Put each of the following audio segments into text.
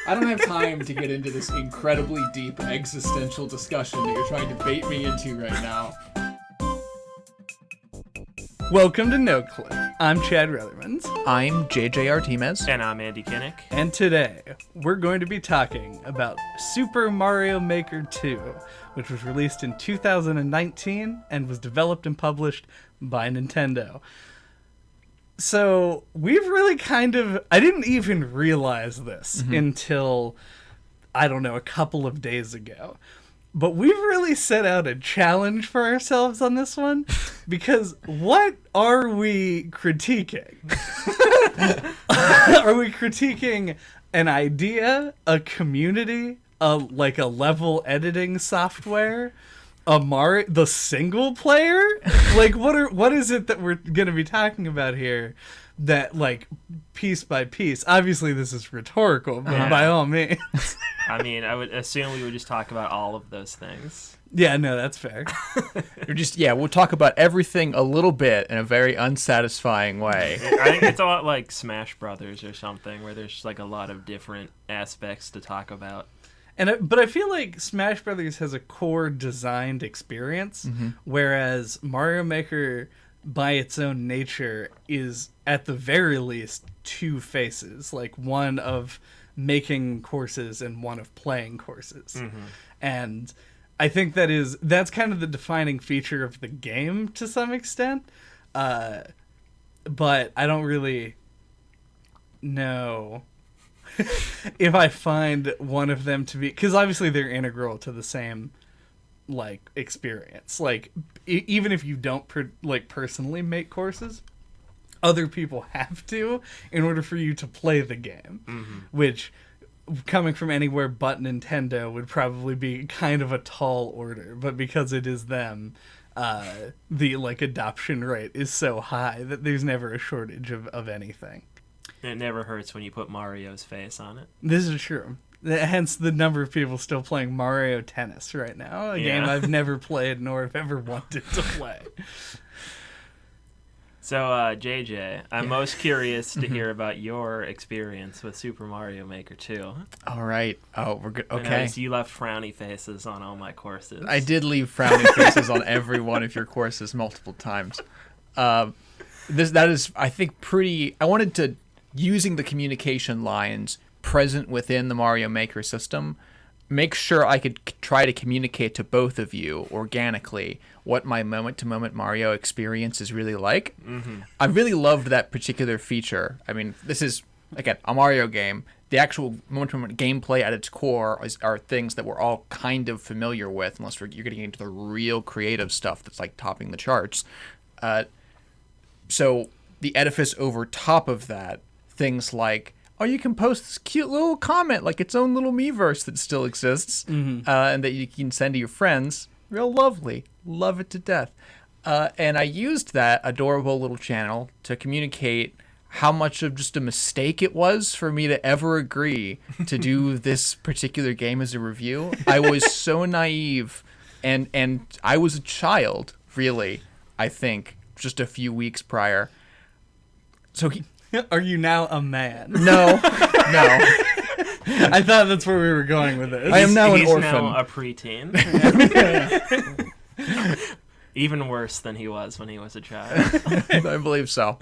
I don't have time to get into this incredibly deep existential discussion that you're trying to bait me into right now. Welcome to No Clue. I'm Chad Ruthermans. I'm JJ Artemis. And I'm Andy Kinnick. And today, we're going to be talking about Super Mario Maker 2, which was released in 2019 and was developed and published by Nintendo. So, we've really I didn't even realize this until, I don't know, a couple of days ago. But we've really set out a challenge for ourselves on this one, because what are we critiquing? Are we critiquing an idea, a community, like a level editing software, the single player? Like, what is it that we're going to be talking about here? That, like, piece by piece. Obviously, this is rhetorical, but by all means. I mean, I would assume we would just talk about all of those things. Yeah, no, that's fair. We'll talk about everything a little bit in a very unsatisfying way. I think it's a lot like Smash Brothers or something, where there's like a lot of different aspects to talk about. But I feel like Smash Brothers has a core designed experience, whereas Mario Maker, by its own nature, is at the very least two faces, like one of making courses and one of playing courses. And I think that's kind of the defining feature of the game to some extent. But I don't really know if I find one of them to be, because obviously they're integral to the same like experience. Like even if you don't personally make courses, other people have to in order for you to play the game, which, coming from anywhere but Nintendo, would probably be kind of a tall order. But because it is them, the like adoption rate is so high that there's never a shortage of anything. It never hurts when you put Mario's face on it. This is true. Hence the number of people still playing Mario Tennis right now, a game I've never played nor have ever wanted to play. So, JJ, I'm most curious to hear about your experience with Super Mario Maker 2. All right. Oh, we're good. Okay. I noticed you left frowny faces on all my courses. I did leave frowny faces on every one of your courses multiple times. That is, I think, pretty... I wanted to, using the communication lines present within the Mario Maker system, make sure I could try to communicate to both of you organically what my moment-to-moment Mario experience is really like. I really loved that particular feature. I mean, this is, again, a Mario game. The actual moment-to-moment gameplay at its core are things that we're all kind of familiar with, unless you're getting into the real creative stuff that's like topping the charts. So the edifice over top of that, things like, oh, you can post this cute little comment, like its own little Miiverse that still exists, and that you can send to your friends. Real lovely. Love it to death. And I used that adorable little channel to communicate how much of just a mistake it was for me to ever agree to do this particular game as a review. I was so naive, and I was a child, really, I think, just a few weeks prior. So Are you now a man? No. I thought that's where we were going with this. I am now an orphan. He's now a preteen. Even worse than he was when he was a child. I believe so.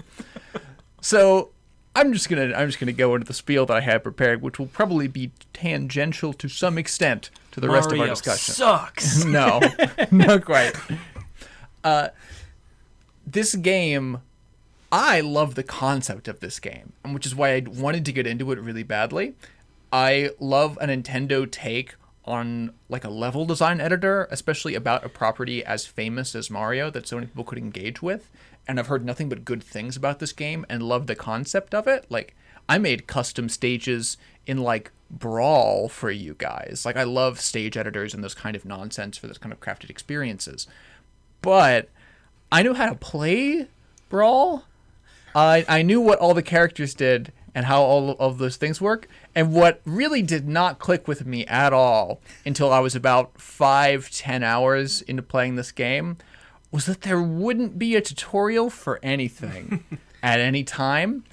So I'm just gonna go into the spiel that I had prepared, which will probably be tangential to some extent to the rest of our discussion. Sucks. No, not quite. This game, I love the concept of this game, which is why I wanted to get into it really badly. I love a Nintendo take on like a level design editor, especially about a property as famous as Mario that so many people could engage with. And I've heard nothing but good things about this game and love the concept of it. Like, I made custom stages in like Brawl for you guys. Like, I love stage editors and this kind of nonsense for this kind of crafted experiences. But I knew how to play Brawl. I knew what all the characters did and how all of those things work. And what really did not click with me at all until I was about 5-10 hours into playing this game was that there wouldn't be a tutorial for anything at any time.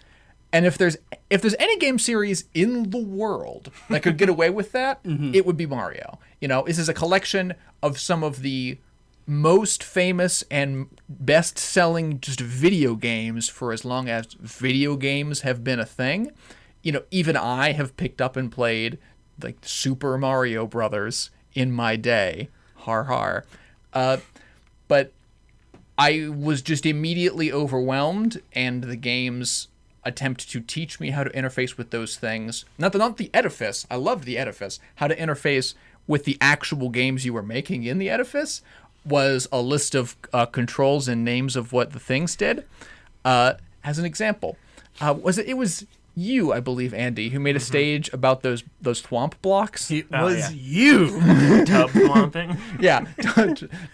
And if there's any game series in the world that could get away with that, it would be Mario. You know, this is a collection of some of the most famous and best-selling just video games for as long as video games have been a thing. You know, even I have picked up and played like Super Mario Brothers in my day. Har har. But I was just immediately overwhelmed, and the game's attempt to teach me how to interface with those things. Not the edifice. I loved the edifice. How to interface with the actual games you were making in the edifice was a list of controls and names of what the things did. As an example, it was you, I believe, Andy, who made a stage about those thwomp blocks. It was you. Tub thwomping. Yeah.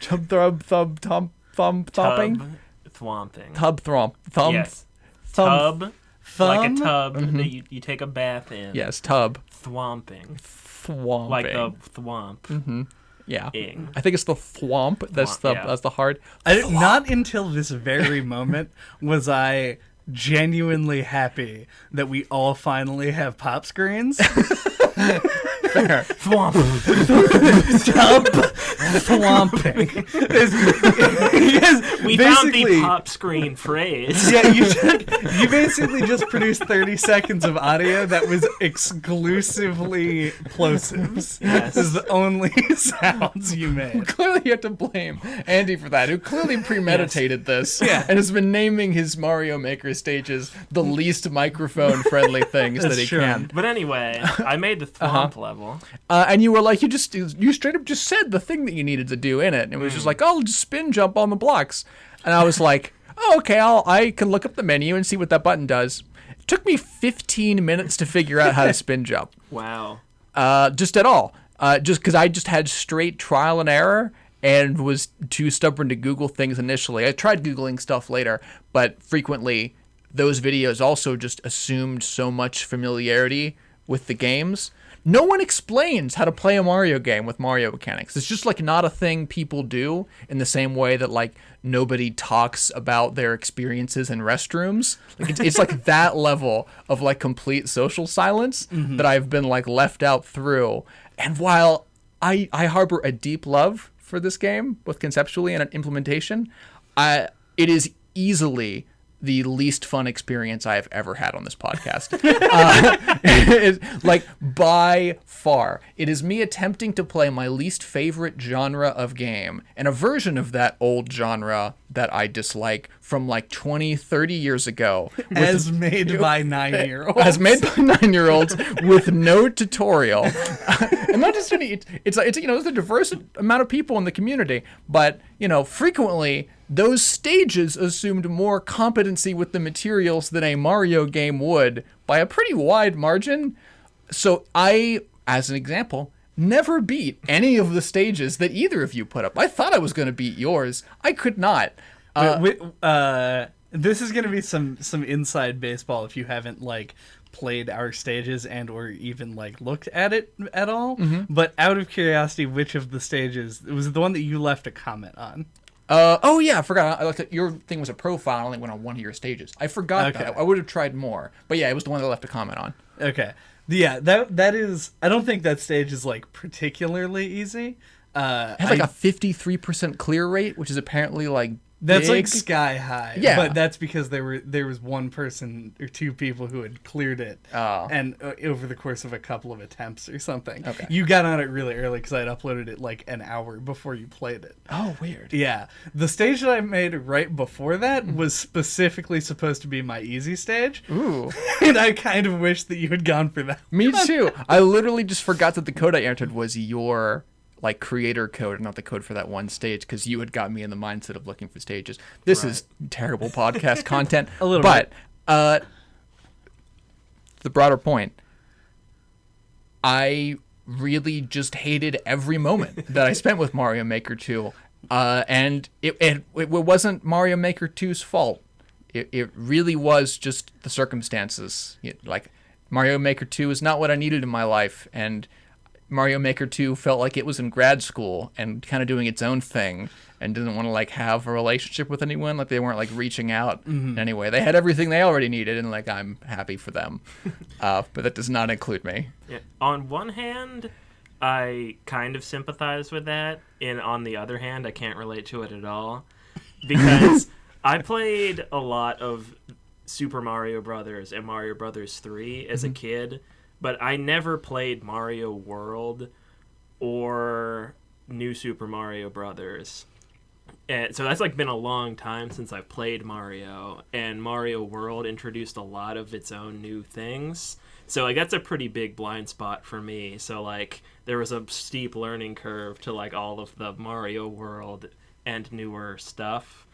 Tub thump thump thump thumping. Tub thwomping. Tub thwomp thump. Yes. Thump. Tub. Thumb? Like a tub that you take a bath in. Yes, tub. Thwomping. Thwomping. Like the thwomp. Yeah. Ing. I think it's the thwomp. That's the hard. Not until this very moment was I genuinely happy that we all finally have pop screens. Fair. Thwomp. Tub thwomping. We found the pop screen phrase. Yeah, you basically just produced 30 seconds of audio that was exclusively plosives. Yes. This is the only sounds you made. Clearly, you have to blame Andy for that, who clearly premeditated this Yeah. and has been naming his Mario Maker stages the least microphone-friendly things that he true. can. But anyway, I made the thwomp level. And you were like, you straight up just said the thing that you needed to do in it, and it was just like, oh, just spin jump on the blocks. And I was like, oh, okay, I can look up the menu and see what that button does. It took me 15 minutes to figure out how to spin jump. Wow. Just at all. Just because I just had straight trial and error and was too stubborn to Google things initially. I tried Googling stuff later, but frequently those videos also just assumed so much familiarity with the games. No one explains how to play a Mario game with Mario mechanics. It's just like not a thing people do in the same way that like nobody talks about their experiences in restrooms. Like it's like that level of like complete social silence that I've been like left out through. And while I harbor a deep love for this game, both conceptually and implementation, it is easily the least fun experience I have ever had on this podcast. Like, by far. It is me attempting to play my least favorite genre of game, and a version of that old genre that I dislike from like 20, 30 years ago. As made by 9-year-olds. As made by 9-year-olds with no tutorial. And not just any, it's you know, there's a diverse amount of people in the community, but, you know, frequently those stages assumed more competency with the materials than a Mario game would by a pretty wide margin. So I, as an example, never beat any of the stages that either of you put up. I thought I was going to beat yours. I could not. This is going to be some inside baseball if you haven't like played our stages and or even like looked at it at all. But out of curiosity, which of the stages it was the one that you left a comment on? Oh yeah, I forgot. I looked at your thing was a profile. I only went on one of your stages. I forgot Okay. that. I would have tried more, but yeah, it was the one that I left a comment on. Okay. Yeah, that is. I don't think that stage is like particularly easy. It had like a 53% clear rate, which is apparently like That's big. like sky high. Yeah. But that's because there was one person or two people who had cleared it. Oh. And over the course of a couple of attempts or something. Okay. You got on it really early because I had uploaded it like an hour before you played it. Oh, weird. Yeah. The stage that I made right before that was specifically supposed to be my easy stage. Ooh. And I kind of wish that you had gone for that. Me too. I literally just forgot that the code I entered was your like creator code and not the code for that one stage because you had got me in the mindset of looking for stages. This is terrible podcast content. A little bit. The broader point, I really just hated every moment that I spent with Mario Maker 2. And it wasn't Mario Maker 2's fault. It really was just the circumstances. Like Mario Maker 2 is not what I needed in my life, and Mario Maker 2 felt like it was in grad school and kind of doing its own thing and didn't want to like have a relationship with anyone. Like they weren't like reaching out in any way. They had everything they already needed, and like I'm happy for them. But that does not include me. Yeah. On one hand, I kind of sympathize with that, and on the other hand, I can't relate to it at all because I played a lot of Super Mario Brothers and Mario Brothers 3 as a kid, but I never played Mario World or New Super Mario Brothers. And so that's like been a long time since I've played Mario, and Mario World introduced a lot of its own new things. So like that's a pretty big blind spot for me. So like there was a steep learning curve to like all of the Mario World and newer stuff.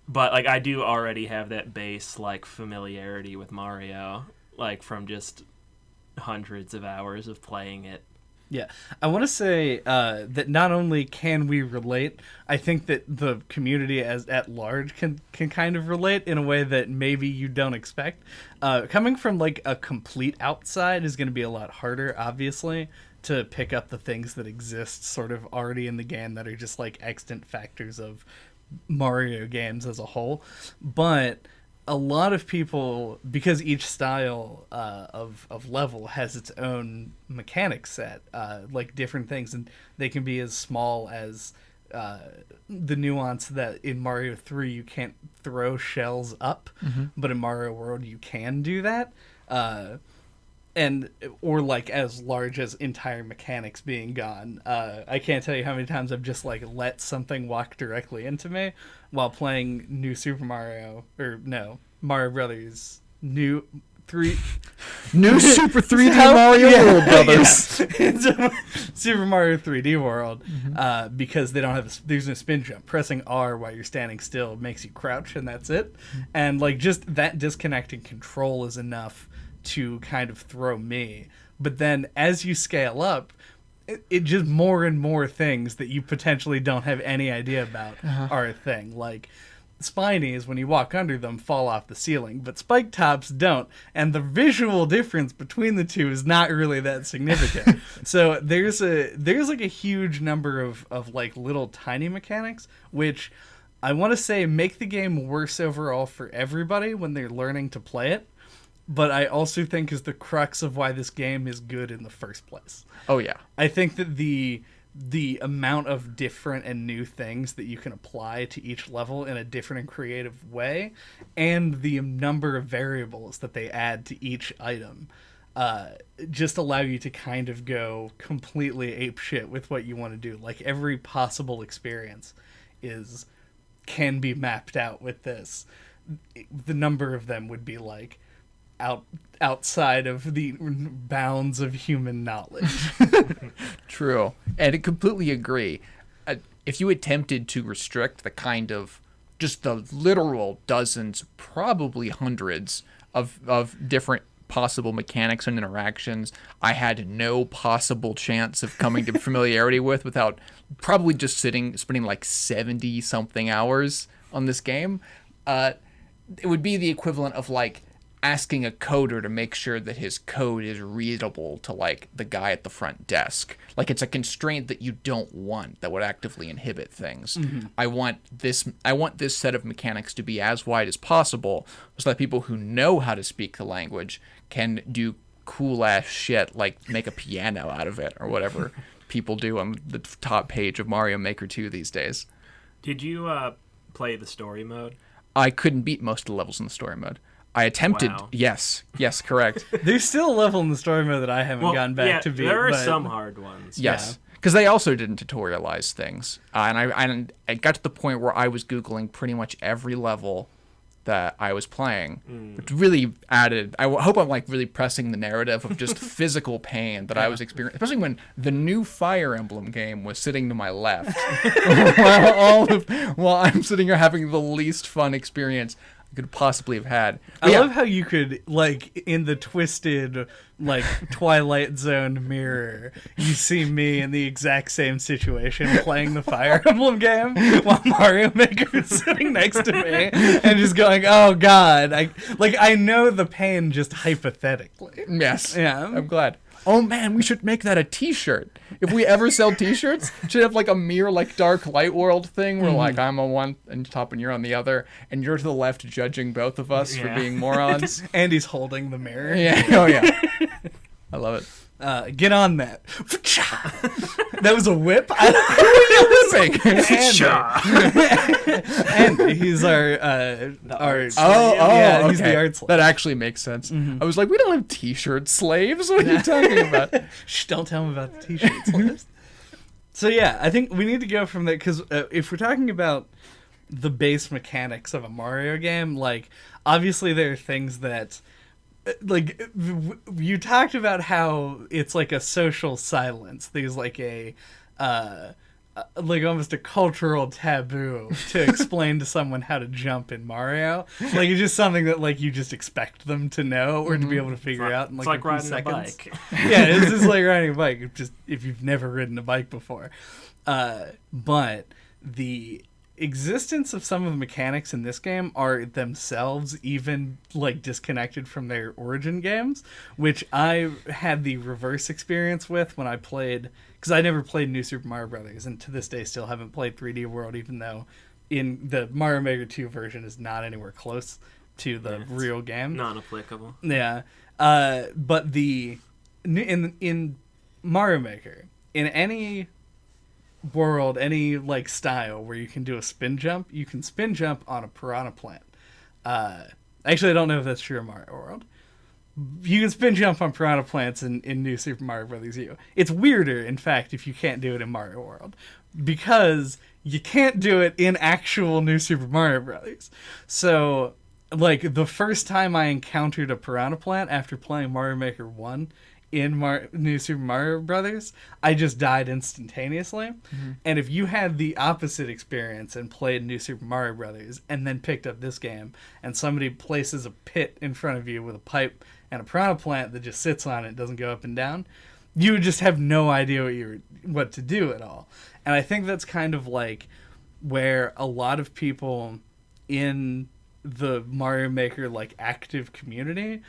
But like I do already have that base like familiarity with Mario, like from just hundreds of hours of playing it. Yeah, I want to say that not only can we relate, I think that the community as at large can kind of relate in a way that maybe you don't expect. Coming from like a complete outside is going to be a lot harder, obviously, to pick up the things that exist sort of already in the game that are just like extant factors of Mario games as a whole. But a lot of people, because each style of level has its own mechanic set, like different things, and they can be as small as the nuance that in Mario 3 you can't throw shells up, but in Mario World you can do that, and or like as large as entire mechanics being gone. I can't tell you how many times I've just like let something walk directly into me while playing New Super Mario, or no, Mario Brothers New Super 3D Mario World Brothers. Yeah. Super Mario 3D World, because they don't have there's no spin jump. Pressing R while you're standing still makes you crouch, and that's it. And like just that disconnect in control is enough to kind of throw me. But then as you scale up, it just more and more things that you potentially don't have any idea about are a thing. Like spinies, when you walk under them, fall off the ceiling, but spike tops don't. And the visual difference between the two is not really that significant. So there's like a huge number of like little tiny mechanics, which I want to say make the game worse overall for everybody when they're learning to play it. But I also think is the crux of why this game is good in the first place. Oh yeah. I think that the amount of different and new things that you can apply to each level in a different and creative way, and the number of variables that they add to each item, just allow you to kind of go completely apeshit with what you want to do. Like every possible experience can be mapped out with this. The number of them would be like outside of the bounds of human knowledge. True. And I completely agree. If you attempted to restrict the kind of just the literal dozens, probably hundreds of different possible mechanics and interactions I had no possible chance of coming to familiarity with without probably just spending like 70 something hours on this game, it would be the equivalent of like asking a coder to make sure that his code is readable to like the guy at the front desk. Like it's a constraint that you don't want, that would actively inhibit things. I want this set of mechanics to be as wide as possible so that people who know how to speak the language can do cool ass shit like make a piano out of it or whatever people do on the top page of Mario Maker 2 these days. Did you play the story mode? I couldn't beat most of the levels in the story mode. I attempted. Wow. Yes, correct. There's still a level in the story mode that I haven't gotten back to beat. There are but some hard ones. Yes, because they also didn't tutorialize things, and I got to the point where I was Googling pretty much every level that I was playing, which really added. I hope I'm like really pressing the narrative of just physical pain that I was experiencing, especially when the new Fire Emblem game was sitting to my left, while I'm sitting here having the least fun experience I could possibly have had. But I love how you could, like, in the twisted, like, Twilight Zone mirror, you see me in the exact same situation playing the Fire Emblem game while Mario Maker is sitting next to me and just going, oh, God. I know the pain just hypothetically. Yes. Yeah. I'm glad. oh man, we should make that a t-shirt. If we ever sell t-shirts, should have like a mirror, like Dark Light World thing where like I'm on one and top and you're on the other, and you're to the left judging both of us for being morons. And he's holding the mirror. Yeah. Oh yeah. I love it. Get on that. That was a whip. And he's our Oh, he's the art slave. That actually makes sense. I was like, we don't have t-shirt slaves. What are you talking about? Shh, don't tell him about the t-shirt slaves. So yeah, I think we need to go from there because if we're talking about the base mechanics of a Mario game, like obviously there are things that. Like you talked about how it's like a social silence. There's like a like almost a cultural taboo to explain to someone how to jump in Mario. Like it's just something that like you just expect them to know or to be able to figure out in like, it's like a few riding seconds. a bike. Yeah, it's just like riding a bike. Just if you've never ridden a bike before. But the existence of some of the mechanics in this game are themselves even like disconnected from their origin games, which I had the reverse experience with when I played, because I never played New Super Mario Brothers, and to this day still haven't played 3D World, even though in the Mario Maker 2 version is not anywhere close to the real game. Non-applicable. Yeah, but in Mario Maker, in any world, any like style where you can do a spin jump, you can spin jump on a piranha plant. Actually, I don't know if that's true in Mario World. You can spin jump on piranha plants in New Super Mario Brothers U. It's weirder, in fact, if you can't do it in Mario World, because you can't do it in actual New Super Mario Brothers. So, like, the first time I encountered a piranha plant after playing Mario Maker 1 in New Super Mario Brothers, I just died instantaneously. And if you had the opposite experience and played New Super Mario Brothers and then picked up this game and somebody places a pit in front of you with a pipe and a piranha plant that just sits on it, doesn't go up and down, you would just have no idea what to do at all. And I think that's kind of like where a lot of people in the Mario Maker like active community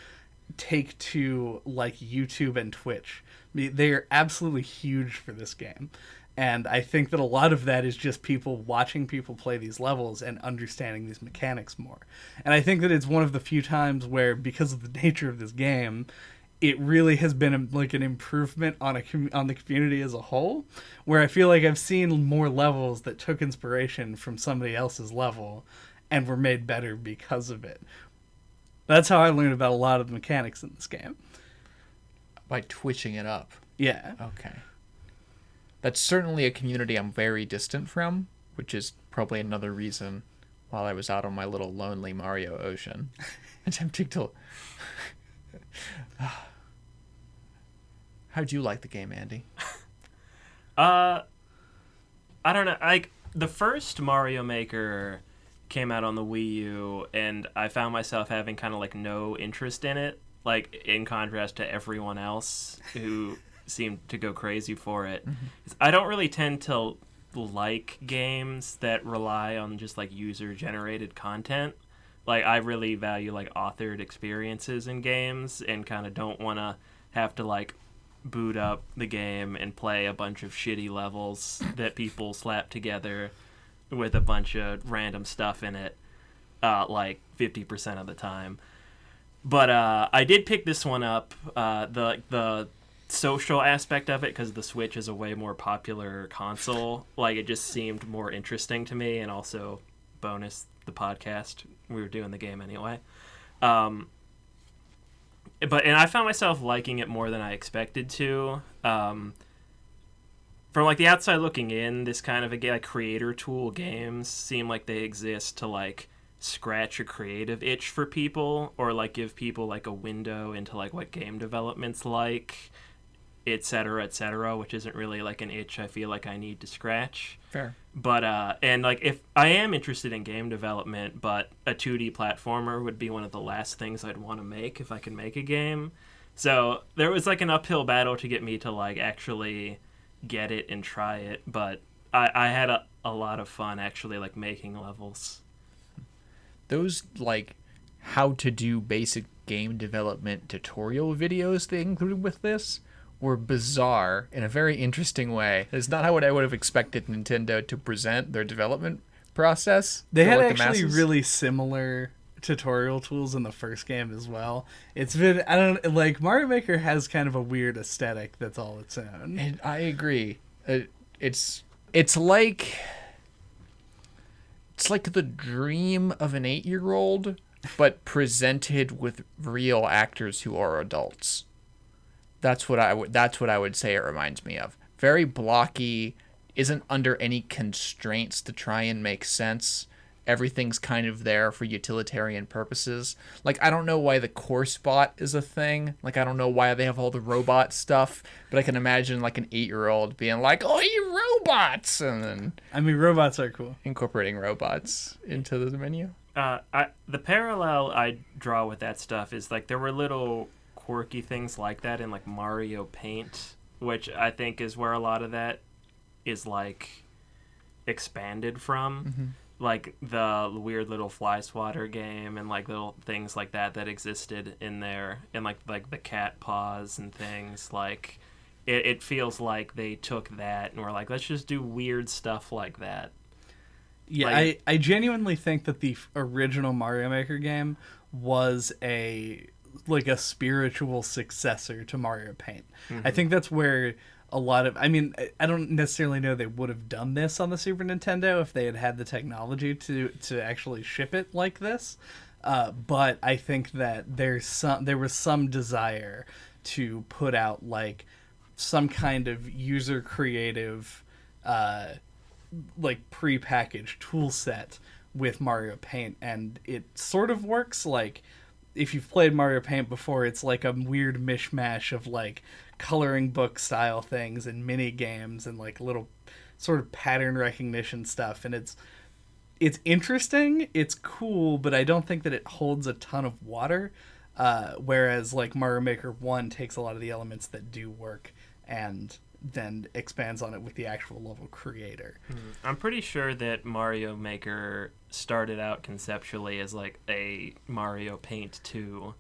take to like YouTube and Twitch. I mean, they are absolutely huge for this game. And I think that a lot of that is just people watching people play these levels and understanding these mechanics more. And I think that it's one of the few times where, because of the nature of this game, it really has been like an improvement on the community as a whole, where I feel like I've seen more levels that took inspiration from somebody else's level and were made better because of it. That's how I learned about a lot of the mechanics in this game. By twitching it up. Yeah. Okay. That's certainly a community I'm very distant from, which is probably another reason while I was out on my little lonely Mario ocean attempting to... How'd you like the game, Andy? I don't know. Like, the first Mario Maker came out on the Wii U, and I found myself having kind of like no interest in it, like in contrast to everyone else who seemed to go crazy for it. I don't really tend to like games that rely on just like user generated content. Like, I really value like authored experiences in games, and kind of don't want to have to like boot up the game and play a bunch of shitty levels that people slap together with a bunch of random stuff in it, like 50% of the time. But I did pick this one up, the social aspect of it, because the Switch is a way more popular console. Like, it just seemed more interesting to me, and also bonus the podcast. We were doing the game anyway. And I found myself liking it more than I expected to. From like the outside looking in, this kind of like creator tool games seem like they exist to like scratch a creative itch for people, or like give people like a window into like what game development's like, etc., which isn't really like an itch I feel like I need to scratch. Fair. But and like, if I am interested in game development, but a 2D platformer would be one of the last things I'd want to make if I could make a game. So there was like an uphill battle to get me to like actually get it and try it, but I had a lot of fun actually like making levels. Those like how to do basic game development tutorial videos they included with this were bizarre in a very interesting way. It's not how I would have expected Nintendo to present their development process. They to, had like, the actually masses. really similar tutorial tools in the first game as well. It's been, I don't like, Mario Maker has kind of a weird aesthetic that's all its own. And I agree. It's like the dream of an 8-year-old, but presented with real actors who are adults. That's what I would say it reminds me of. Very blocky, isn't under any constraints to try and make sense. Everything's kind of there for utilitarian purposes. Like, I don't know why the core spot is a thing. Like, I don't know why they have all the robot stuff, but I can imagine like an 8-year-old being like, "Oh, you robots!" and then I mean, robots are cool. incorporating robots into the menu. The parallel I draw with that stuff is like there were little quirky things like that in like Mario Paint, which I think is where a lot of that is like expanded from. Mm-hmm. Like the weird little fly swatter game and like little things like that existed in there, and like the cat paws and things. Like it feels like they took that and were like, let's just do weird stuff like that. Yeah, Like- I genuinely think that the original Mario Maker game was a spiritual successor to Mario Paint. I think that's where a lot of, I mean, I don't necessarily know they would have done this on the Super Nintendo if they had had the technology to actually ship it like this. But I think that there was some desire to put out like some kind of user creative, like prepackaged tool set with Mario Paint, and it sort of works. Like, if you've played Mario Paint before, it's like a weird mishmash of like coloring book style things and mini games and like little sort of pattern recognition stuff, and it's interesting, it's cool, but I don't think that it holds a ton of water, whereas like Mario Maker 1 takes a lot of the elements that do work and then expands on it with the actual level creator. I'm pretty sure that Mario Maker started out conceptually as like a Mario Paint 2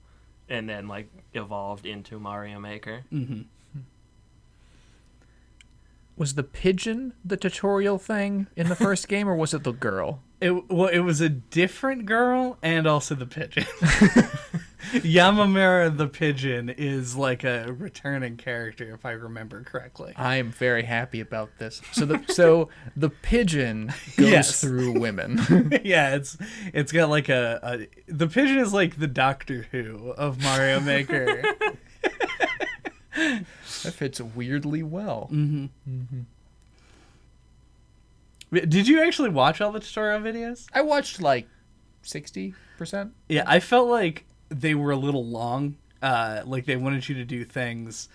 and then like evolved into Mario Maker. Mm-hmm. Was the pigeon the tutorial thing in the first game, or was it the girl? It was a different girl and also the pigeon. Yamamura the pigeon is like a returning character, if I remember correctly. I am very happy about this. So the pigeon goes Yes. through women. Yeah, it's got like the pigeon is like the Doctor Who of Mario Maker. That fits weirdly well. Did you actually watch all the tutorial videos? I watched like 60%. Yeah, I felt like they were a little long. Like they wanted you to do things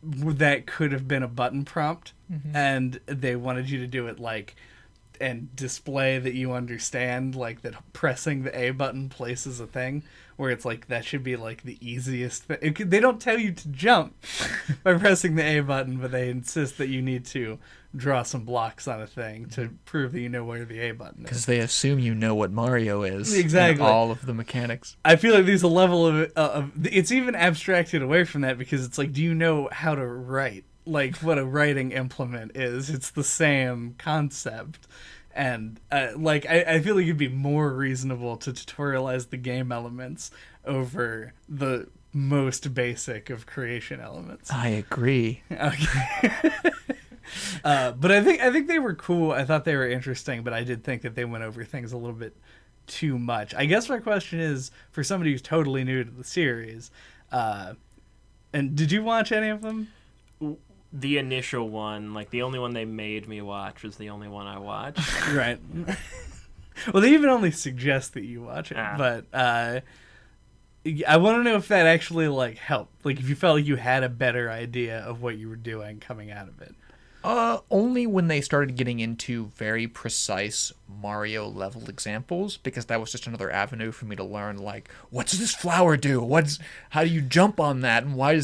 that could have been a button prompt, and they wanted you to do it like and display that you understand, like that pressing the A button places a thing, where it's like that should be like the easiest thing. They don't tell you to jump by pressing the A button, but they insist that you need to draw some blocks on a thing to prove that you know where the A button is. Because they assume you know what Mario is. Exactly. And all of the mechanics. I feel like there's a level of it's even abstracted away from that, because it's like, do you know how to write? Like what a writing implement is. It's the same concept. And like I feel like it'd be more reasonable to tutorialize the game elements over the most basic of creation elements. I agree. Okay. But I think they were cool. I thought they were interesting, but I did think that they went over things a little bit too much. I guess my question is, for somebody who's totally new to the series, and did you watch any of them? The initial one, like the only one they made me watch, was the only one I watched. Right. Well, they even only suggest that you watch it, but I want to know if that actually like helped. Like if you felt like you had a better idea of what you were doing coming out of it. Only when they started getting into very precise Mario level examples, because that was just another avenue for me to learn, like, what does this flower do? How do you jump on that? And why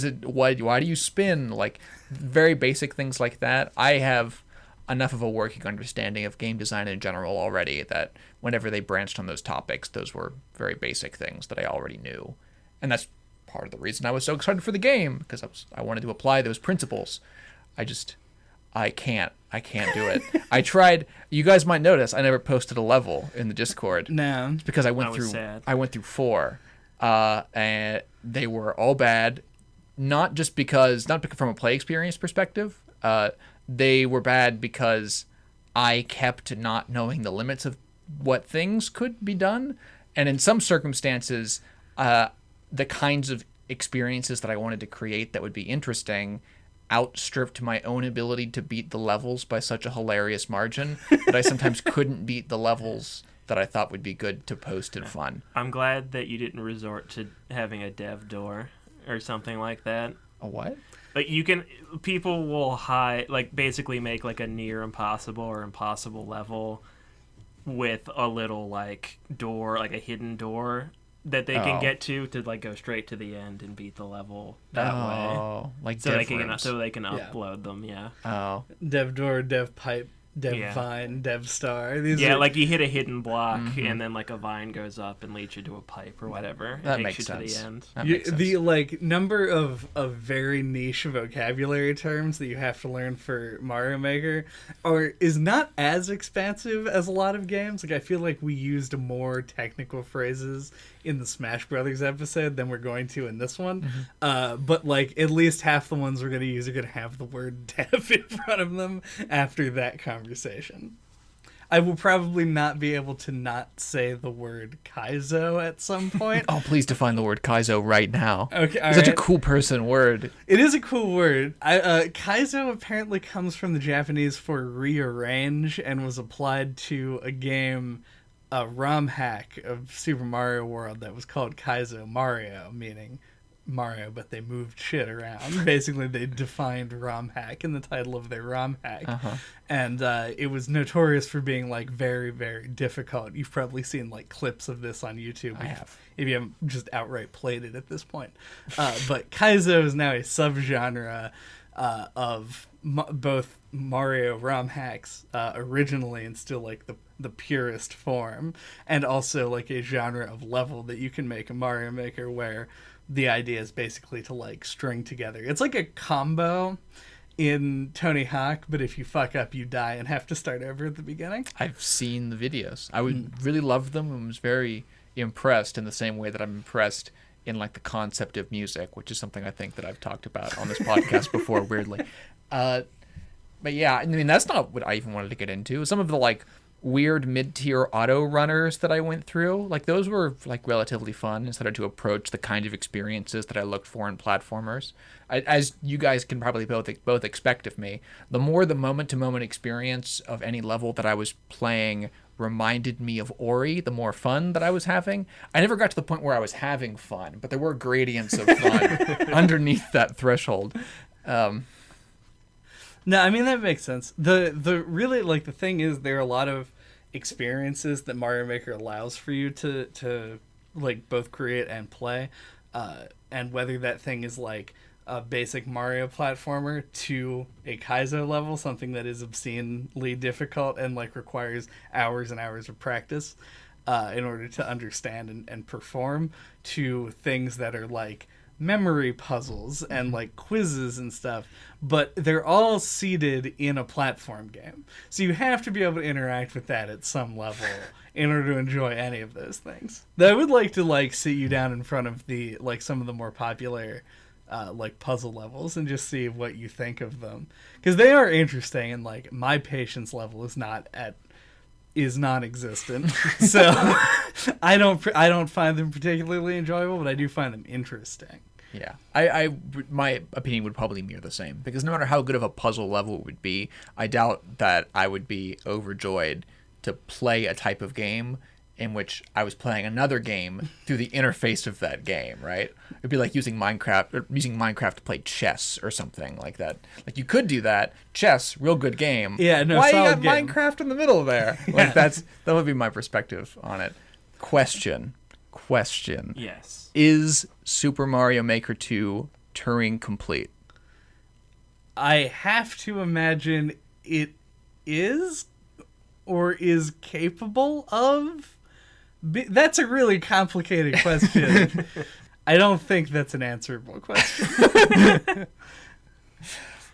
do you spin? Like, very basic things like that. I have enough of a working understanding of game design in general already that whenever they branched on those topics, those were very basic things that I already knew. And that's part of the reason I was so excited for the game, because I wanted to apply those principles. I can't do it. I tried. You guys might notice I never posted a level in the Discord. No. It's because I went through 4, and they were all bad. Not because from a play experience perspective. They were bad because I kept not knowing the limits of what things could be done, and in some circumstances, the kinds of experiences that I wanted to create that would be interesting outstripped my own ability to beat the levels by such a hilarious margin that I sometimes couldn't beat the levels that I thought would be good to post and fun. I'm glad that you didn't resort to having a dev door or something like that. A what? Like people will basically make like a near impossible or impossible level with a little like door, like a hidden door that they can get to like go straight to the end and beat the level that way. Oh, like so dev they can rooms. upload them. Yeah. Oh, Dev door, dev pipe, dev vine, dev star. These are... like you hit a hidden block and then like a vine goes up and leads you to a pipe or whatever. That It makes takes you sense. to the end. That makes sense. The like number of very niche vocabulary terms that you have to learn for Mario Maker is not as expansive as a lot of games. Like I feel like we used more technical phrases in the Smash Brothers episode than we're going to in this one. But like at least half the ones we're going to use are going to have the word dev in front of them after that conversation. I will probably not be able to not say the word Kaizo at some point. Oh, please define the word Kaizo right now. Okay, It's such a cool person word. It is a cool word. Kaizo apparently comes from the Japanese for rearrange and was applied to a game, a ROM hack of Super Mario World that was called Kaizo Mario, meaning Mario, but they moved shit around. Basically, they defined ROM hack in the title of their ROM hack. And it was notorious for being like very, very difficult. You've probably seen like clips of this on YouTube. I have. If you haven't just outright played it at this point. But Kaizo is now a subgenre of both Mario ROM hacks originally and still like the purest form, and also like a genre of level that you can make a Mario Maker where the idea is basically to like string together. It's like a combo in Tony Hawk, but if you fuck up, you die and have to start over at the beginning. I've seen the videos. I would really love them and was very impressed in the same way that I'm impressed in like the concept of music, which is something I think that I've talked about on this podcast before, weirdly. But yeah, I mean, that's not what I even wanted to get into. Some of the like weird mid-tier auto runners that I went through, like those were like relatively fun and started to approach the kind of experiences that I looked for in platformers. As you guys can probably both expect of me, the more the moment-to-moment experience of any level that I was playing reminded me of Ori, the more fun that I was having. I never got to the point where I was having fun, but there were gradients of fun underneath that threshold. No, I mean, that makes sense. The really, like, the thing is, there are a lot of experiences that Mario Maker allows for you to like, both create and play. And whether that thing is, like, a basic Mario platformer to a Kaizo level, something that is obscenely difficult and, like, requires hours and hours of practice in order to understand and perform, to things that are, like, memory puzzles and like quizzes and stuff, but they're all seated in a platform game, so you have to be able to interact with that at some level in order to enjoy any of those things. I would like to like sit you down in front of the like some of the more popular like puzzle levels and just see what you think of them, because they are interesting, and like my patience level is non-existent. So I don't find them particularly enjoyable, but I do find them interesting. Yeah, my opinion would probably mirror the same, because no matter how good of a puzzle level it would be, I doubt that I would be overjoyed to play a type of game in which I was playing another game through the interface of that game, right? It'd be like using Minecraft to play chess or something like that. Like, you could do that. Chess, real good game. Yeah, no, why you got game. Minecraft in the middle there? Like, that would be my perspective on it. Question. Yes. Is Super Mario Maker 2 Turing complete? I have to imagine it is, or is capable of. That's a really complicated question. I don't think that's an answerable question.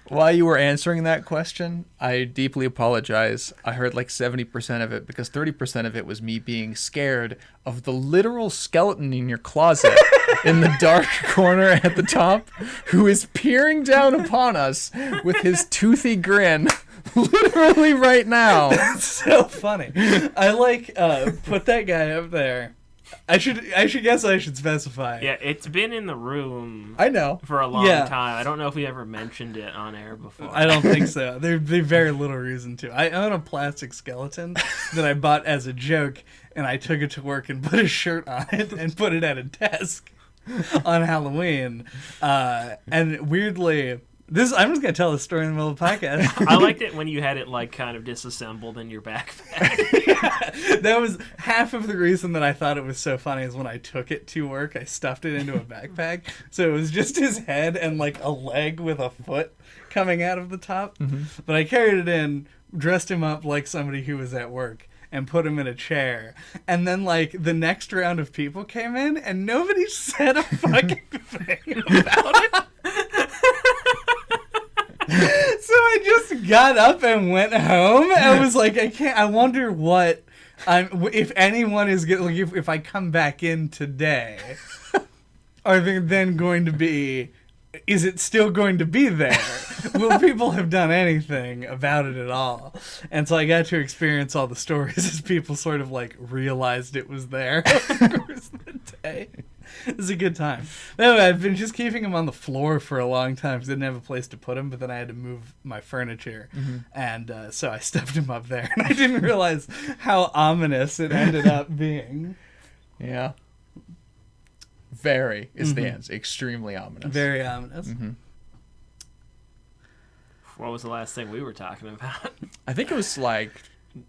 While you were answering that question, I deeply apologize. I heard like 70% of it because 30% of it was me being scared of the literal skeleton in your closet in the dark corner at the top who is peering down upon us with his toothy grin literally right now. That's so funny. I like put that guy up there. I should guess I should specify. Yeah, it's been in the room I know. for a long Yeah. time. I don't know if we ever mentioned it on air before. I don't think so. There'd be very little reason to. I own a plastic skeleton that I bought as a joke, and I took it to work and put a shirt on it and put it at a desk on Halloween. And weirdly, I'm just gonna tell this story in the middle of the podcast. I liked it when you had it like kind of disassembled in your backpack. That was half of the reason that I thought it was so funny is when I took it to work, I stuffed it into a backpack. So it was just his head and like a leg with a foot coming out of the top. Mm-hmm. But I carried it in, dressed him up like somebody who was at work, and put him in a chair. And then like the next round of people came in and nobody said a fucking thing about it. So I just got up and went home and was like, I wonder what if anyone is getting, like, if I come back in today, are there then going to be, is it still going to be there? Will people have done anything about it at all? And so I got to experience all the stories as people sort of like realized it was there over the course of the day. It was a good time. Anyway, I've been just keeping him on the floor for a long time because I didn't have a place to put him, but then I had to move my furniture. Mm-hmm. And so I stuffed him up there. And I didn't realize how ominous it ended up being. Yeah. Very is the answer. Extremely ominous. Very ominous. Mm-hmm. What was the last thing we were talking about? I think it was like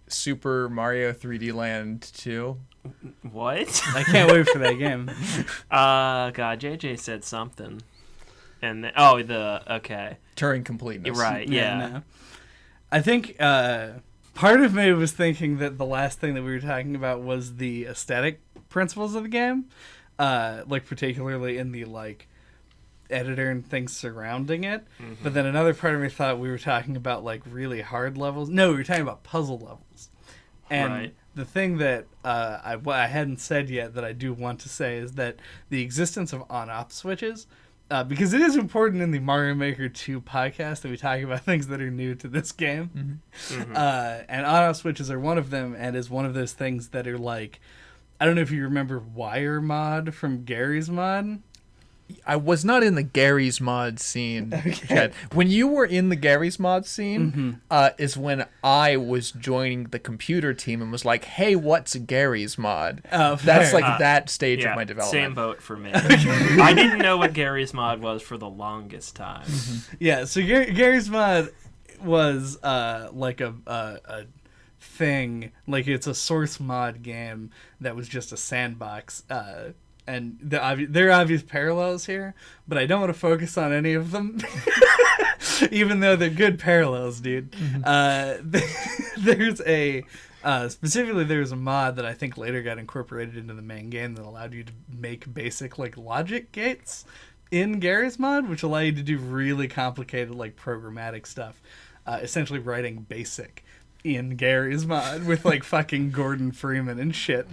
Super Mario 3D Land 2. What? I can't wait for that game. God, JJ said something. And okay. Turing completeness. Right, yeah. No. I think part of me was thinking that the last thing that we were talking about was the aesthetic principles of the game. Like particularly in the like editor and things surrounding it. Mm-hmm. But then another part of me thought we were talking about like really hard levels. No, we were talking about puzzle levels. And right. The thing that I hadn't said yet that I do want to say is that the existence of on-off switches, because it is important in the Mario Maker 2 podcast that we talk about things that are new to this game. Mm-hmm. Mm-hmm. And on-off switches are one of them, and is one of those things that are like, I don't know if you remember Wire Mod from Gary's Mod. I was not in the Gary's Mod scene Okay. yet. When you were in the Gary's Mod scene, is when I was joining the computer team and was like, "Hey, what's a Gary's Mod?" That's like that stage of my development. Same boat for me. I didn't know what Gary's Mod was for the longest time. Mm-hmm. Yeah, so Gary's Mod was like a thing, like it's a source mod game that was just a sandbox. And there are obvious parallels here, but I don't want to focus on any of them, even though they're good parallels, dude. Mm-hmm. There's a mod that I think later got incorporated into the main game that allowed you to make basic like logic gates in Gary's Mod, which allow you to do really complicated like programmatic stuff, essentially writing BASIC in Gary's Mod with like fucking Gordon Freeman and shit,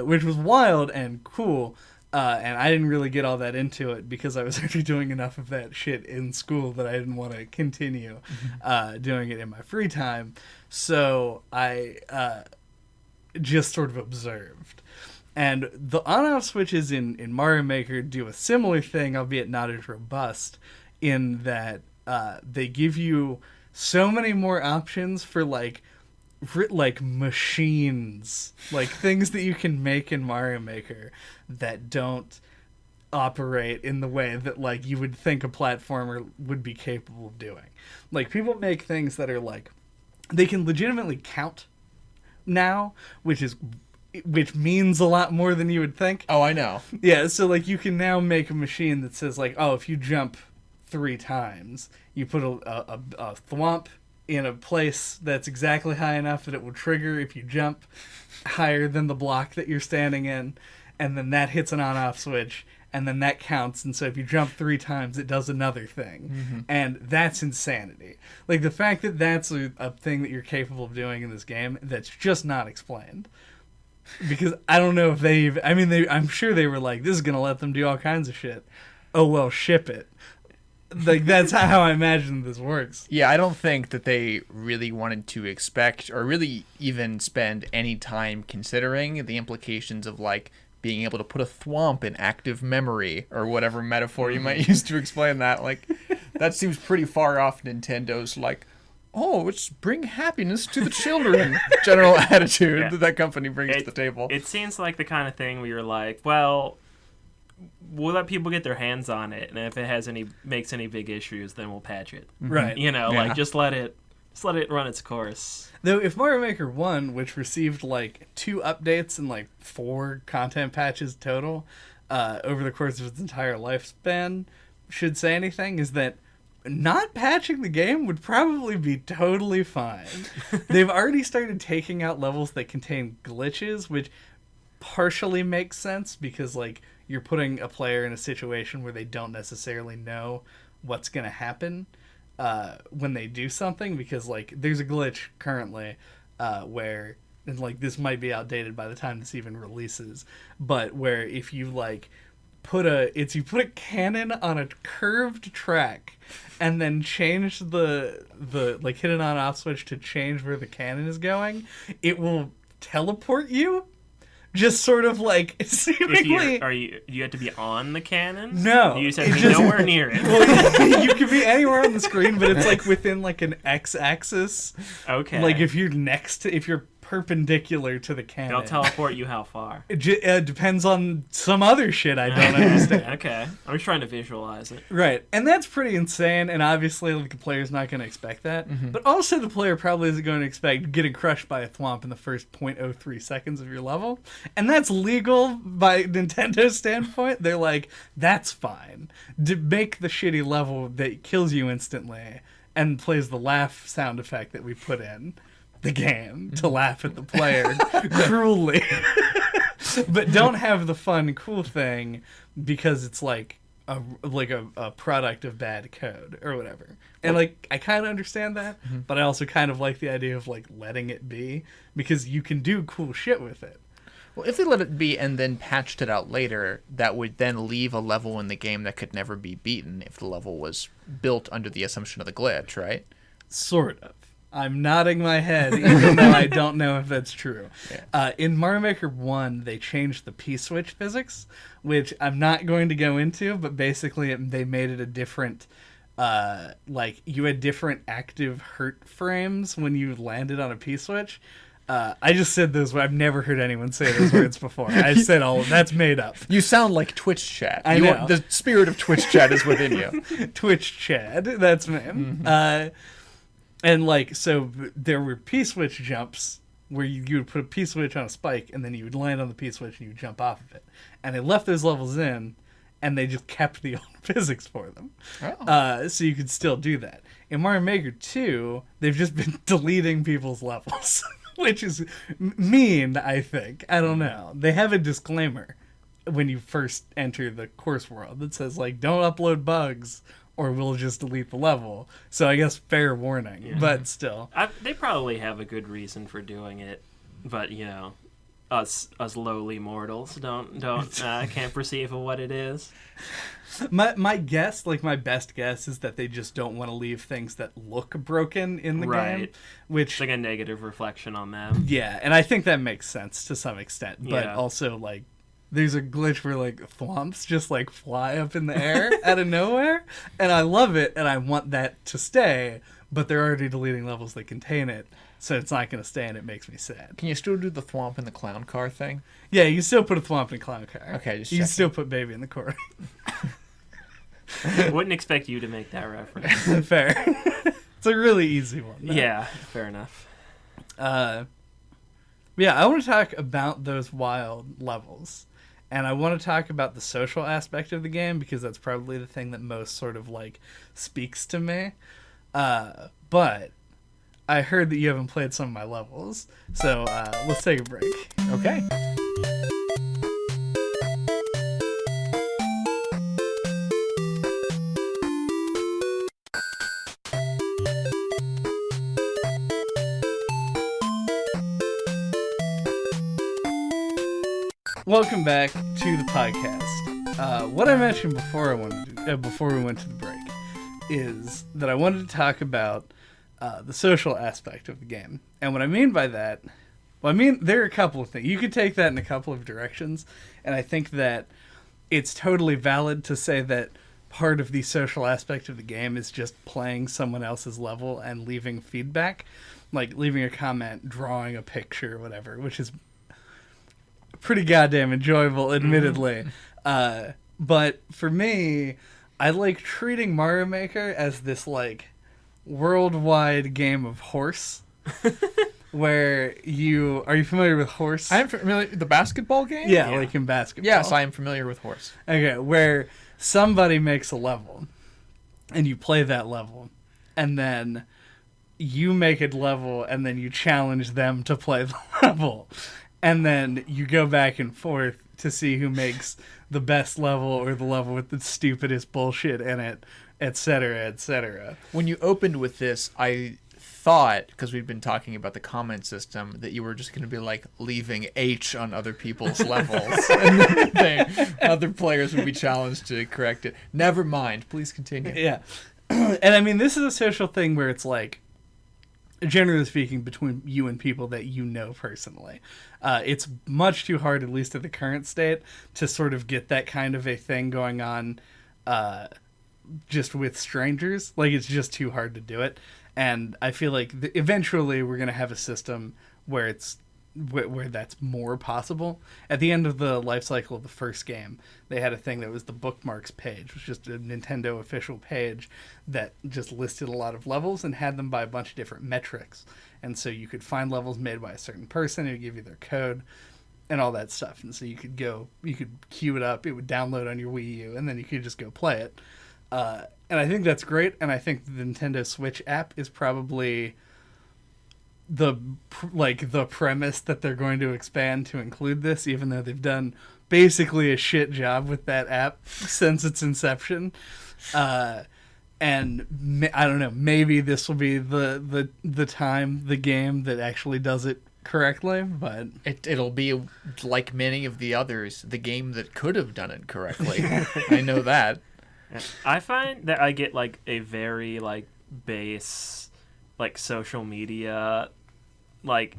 which was wild and cool. And I didn't really get all that into it because I was already doing enough of that shit in school that I didn't want to continue doing it in my free time. So I just sort of observed. And the on-off switches in Mario Maker do a similar thing, albeit not as robust, in that they give you so many more options for like machines, like things that you can make in Mario Maker that don't operate in the way that like you would think a platformer would be capable of doing. Like people make things that are like, they can legitimately count now, which means a lot more than you would think. Oh, I know. Yeah, so like you can now make a machine that says like, oh, if you jump 3 times, you put a thwomp in a place that's exactly high enough that it will trigger if you jump higher than the block that you're standing in, and then that hits an on-off switch, and then that counts, and so if you jump 3 times, it does another thing. And that's insanity. Like, the fact that that's a thing that you're capable of doing in this game that's just not explained. Because I don't know if I'm sure they were like, this is going to let them do all kinds of shit. Oh, well, ship it. Like, that's how I imagine this works. Yeah, I don't think that they really wanted to expect or really even spend any time considering the implications of, like, being able to put a thwomp in active memory or whatever metaphor you might use to explain that. Like, that seems pretty far off Nintendo's, like, oh, it's bring happiness to the children general attitude that company brings to the table. It seems like the kind of thing where you're like, well, we'll let people get their hands on it, and if it makes any big issues, then we'll patch it. Right. Like, just let it run its course. Though if Mario Maker 1, which received like 2 updates and like 4 content patches total over the course of its entire lifespan, should say anything, is that not patching the game would probably be totally fine. They've already started taking out levels that contain glitches, which partially makes sense because, like, you're putting a player in a situation where they don't necessarily know what's going to happen when they do something, because, like, there's a glitch currently where, and, like, this might be outdated by the time this even releases, but where if you, like, put a cannon on a curved track and then change the like, hit an on off switch to change where the cannon is going, it will teleport you. Just sort of like seemingly. You have to be on the cannon? No, you just have to be nowhere near it. Well, you can be anywhere on the screen, but it's like within like an X-axis. Okay. Like if you're perpendicular to the cannon. They'll teleport you how far? It depends on some other shit I don't understand. Okay. I'm just trying to visualize it. Right. And that's pretty insane, and obviously like, the player's not going to expect that. But also the player probably isn't going to expect getting crushed by a thwomp in the first 0.03 seconds of your level. And that's legal by Nintendo's standpoint. They're like, that's fine. Make the shitty level that kills you instantly and plays the laugh sound effect that we put in the game to laugh at the player cruelly. But don't have the fun, cool thing because it's like a product of bad code or whatever. And like, I kind of understand that, but I also kind of like the idea of like letting it be because you can do cool shit with it. Well, if they let it be and then patched it out later, that would then leave a level in the game that could never be beaten if the level was built under the assumption of the glitch, right? Sort of. I'm nodding my head, even though I don't know if that's true. Yeah. In Mario Maker 1, they changed the P-switch physics, which I'm not going to go into, but basically they made it a different... like, you had different active hurt frames when you landed on a P-switch. I just said those words. I've never heard anyone say those words before. I said all of that's made up. You sound like Twitch chat. I know. The spirit of Twitch chat is within you. Twitch Chad, that's me. And like, so there were P-switch jumps where you would put a P-switch on a spike and then you would land on the P-switch and you would jump off of it. And they left those levels in and they just kept the old physics for them. Oh. So you could still do that. In Mario Maker 2, they've just been deleting people's levels, which is mean, I think. I don't know. They have a disclaimer when you first enter the course world that says, like, don't upload bugs or we'll just delete the level. So I guess fair warning, but still. They probably have a good reason for doing it, but, you know, us lowly mortals can't perceive of what it is. My guess, like my best guess, is that they just don't want to leave things that look broken in the game. Which it's like a negative reflection on them. Yeah, and I think that makes sense to some extent, but also, like, there's a glitch where, like, thwomps just, like, fly up in the air out of nowhere, and I love it, and I want that to stay, but they're already deleting levels that contain it, so it's not going to stay, and it makes me sad. Can you still do the thwomp in the clown car thing? Yeah, you can still put a thwomp in a clown car. Okay, just You checking. can still put baby in the corner. I wouldn't expect you to make that reference. Fair. It's a really easy one, though. Yeah, fair enough. Yeah, I want to talk about those wild levels. And I want to talk about the social aspect of the game because that's probably the thing that most sort of, like, speaks to me. But I heard that you haven't played some of my levels. So let's take a break. Okay. Welcome back to the podcast. What I mentioned before before we went to the break is that I wanted to talk about the social aspect of the game. And what I mean by that, there are a couple of things. You could take that in a couple of directions, and I think that it's totally valid to say that part of the social aspect of the game is just playing someone else's level and leaving feedback, like leaving a comment, drawing a picture, whatever, which is pretty goddamn enjoyable, admittedly. But for me, I like treating Mario Maker as this like worldwide game of horse. Where are you familiar with horse? I am familiar with the basketball game? Yeah, like in basketball. Yes, I am familiar with horse. Okay, where somebody makes a level and you play that level and then you make a level and then you challenge them to play the level. And then you go back and forth to see who makes the best level or the level with the stupidest bullshit in it, etc., etc. When you opened with this, I thought, because we'd been talking about the comment system, that you were just going to be like leaving H on other people's levels. And other players would be challenged to correct it. Never mind. Please continue. Yeah. And I mean, this is a social thing where it's like, generally speaking, between you and people that you know personally. It's much too hard, at least at the current state, to sort of get that kind of a thing going on just with strangers. Like, it's just too hard to do it. And I feel like eventually we're going to have a system where where that's more possible. At the end of the life cycle of the first game, they had a thing that was the bookmarks page, which was just a Nintendo official page that just listed a lot of levels and had them by a bunch of different metrics. And so you could find levels made by a certain person, it would give you their code and all that stuff. And so you could queue it up, it would download on your Wii U, and then you could just go play it. And I think that's great, and I think the Nintendo Switch app is probably the premise that they're going to expand to include this, even though they've done basically a shit job with that app since its inception. And I don't know, maybe this will be the game that actually does it correctly, but it'll be like many of the others, the game that could have done it correctly. I know that. I find that I get like a very like base like social media like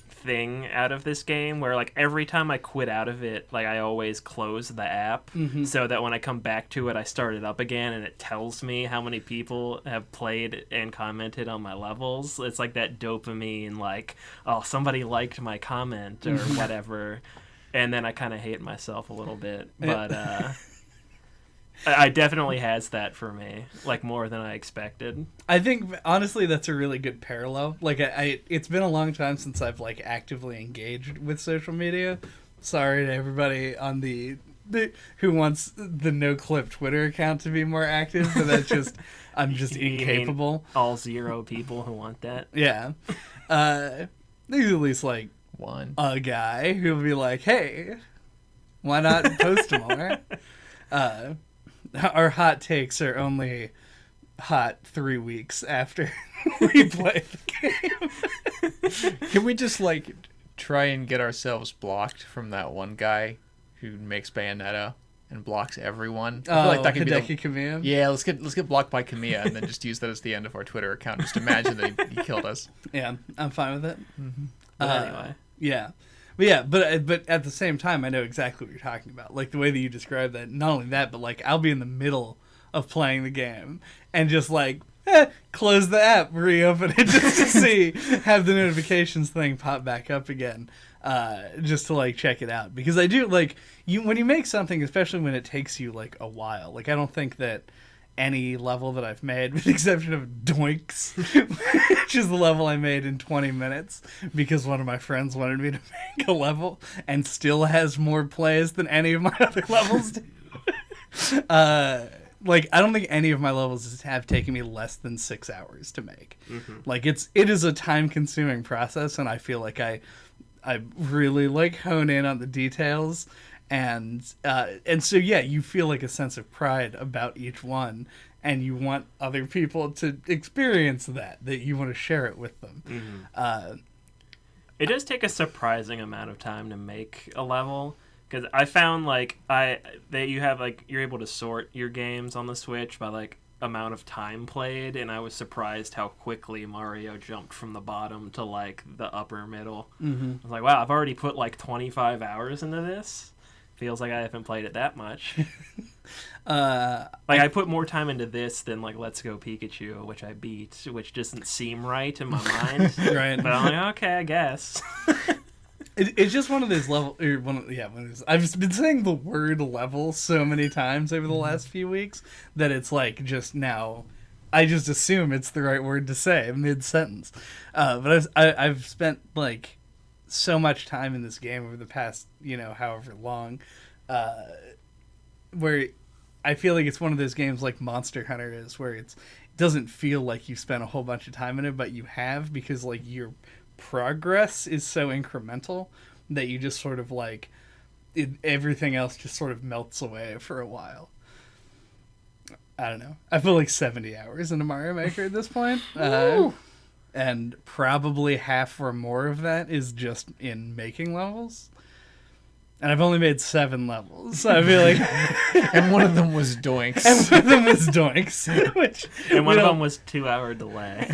thing out of this game where like every time I quit out of it, like I always close the app so that when I come back to it I start it up again and it tells me how many people have played and commented on my levels. It's like that dopamine, like, oh, somebody liked my comment or whatever, and then I kind of hate myself a little bit, but I definitely has that for me, like more than I expected. I think honestly that's a really good parallel. Like it's been a long time since I've like actively engaged with social media. Sorry to everybody on the who wants the no clip Twitter account to be more active, but that's just I'm just incapable. All 0 people who want that. Yeah. There's at least like one guy who'll be like, "Hey, why not post them all, right?" Our hot takes are only hot 3 weeks after we play the game. Can we just like try and get ourselves blocked from that one guy who makes Bayonetta and blocks everyone? I feel like that could Hideki Kamiya? Yeah, let's get blocked by Kamiya and then just use that as the end of our Twitter account. Just imagine that he killed us. Yeah, I'm fine with it. But anyway. Yeah. But yeah, but at the same time, I know exactly what you're talking about. Like, the way that you describe that, not only that, but, like, I'll be in the middle of playing the game and just, like, close the app, reopen it just to see, have the notifications thing pop back up again, just to, like, check it out. Because I do, like, when you make something, especially when it takes you, like, a while, like, I don't think that any level that I've made, with the exception of Doinks, which is the level I made in 20 minutes because one of my friends wanted me to make a level and still has more plays than any of my other levels do. Like, I don't think any of my levels have taken me less than 6 hours to make. Like, it is a time-consuming process, and I feel like I really, like, hone in on the details. And so, yeah, you feel like a sense of pride about each one, and you want other people to experience that you want to share it with them. It does take a surprising amount of time to make a level, Because I found like that you have like you're able to sort your games on the Switch by like amount of time played, and I was surprised how quickly Mario jumped from the bottom to like the upper middle. Mm-hmm. I was like, wow, I've already put like 25 hours into this. Feels like I haven't played it that much. Like I put more time into this than like Let's Go Pikachu, which I beat, which doesn't seem right in my mind. Right. But I'm like, okay, I guess. It's just one of those level. I've been saying the word level so many times over the last few weeks that it's like just now, I just assume it's the right word to say mid sentence. But I've spent like so much time in this game over the past however long, where I feel like it's one of those games like Monster Hunter is, where it doesn't feel like you spent a whole bunch of time in it, but you have, because like your progress is so incremental that you just sort of like everything else just sort of melts away for a while. I don't know. I feel like 70 hours into Mario Maker at this point. And probably half or more of that is just in making levels. And I've only made 7 levels, so I feel like... And one of them was Doinks. And one of them was Doinks. And one of them was 2-hour delay.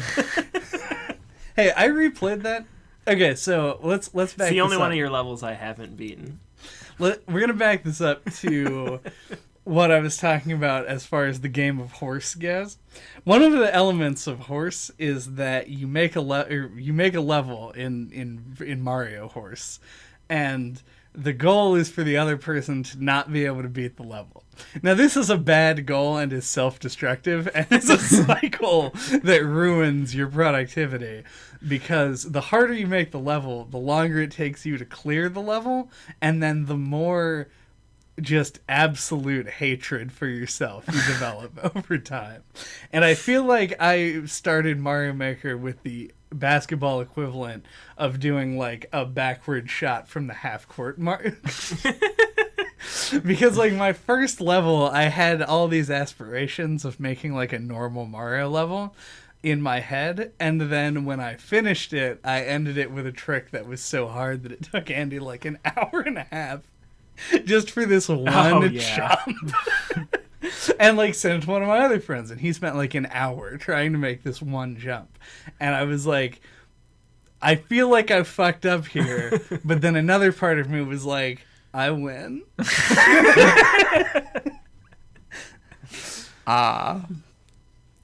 Hey, I replayed that. Okay, so let's back this up. It's the only one of your levels I haven't beaten. We're going to back this up to what I was talking about as far as the game of Horse goes. One of the elements of Horse is that you make a level in Mario Horse, and the goal is for the other person to not be able to beat the level. Now, this is a bad goal and is self-destructive, and it's a cycle that ruins your productivity, because the harder you make the level, the longer it takes you to clear the level, and then the more just absolute hatred for yourself you develop over time. And I feel like I started Mario Maker with the basketball equivalent of doing like a backward shot from the half court mark. Because like my first level, I had all these aspirations of making like a normal Mario level in my head, and then when I finished it, I ended it with a trick that was so hard that it took Andy like an hour and a half just for this one jump. And like sent it to one of my other friends, and he spent like an hour trying to make this one jump. And I was like, I feel like I fucked up here, but then another part of me was like, I win.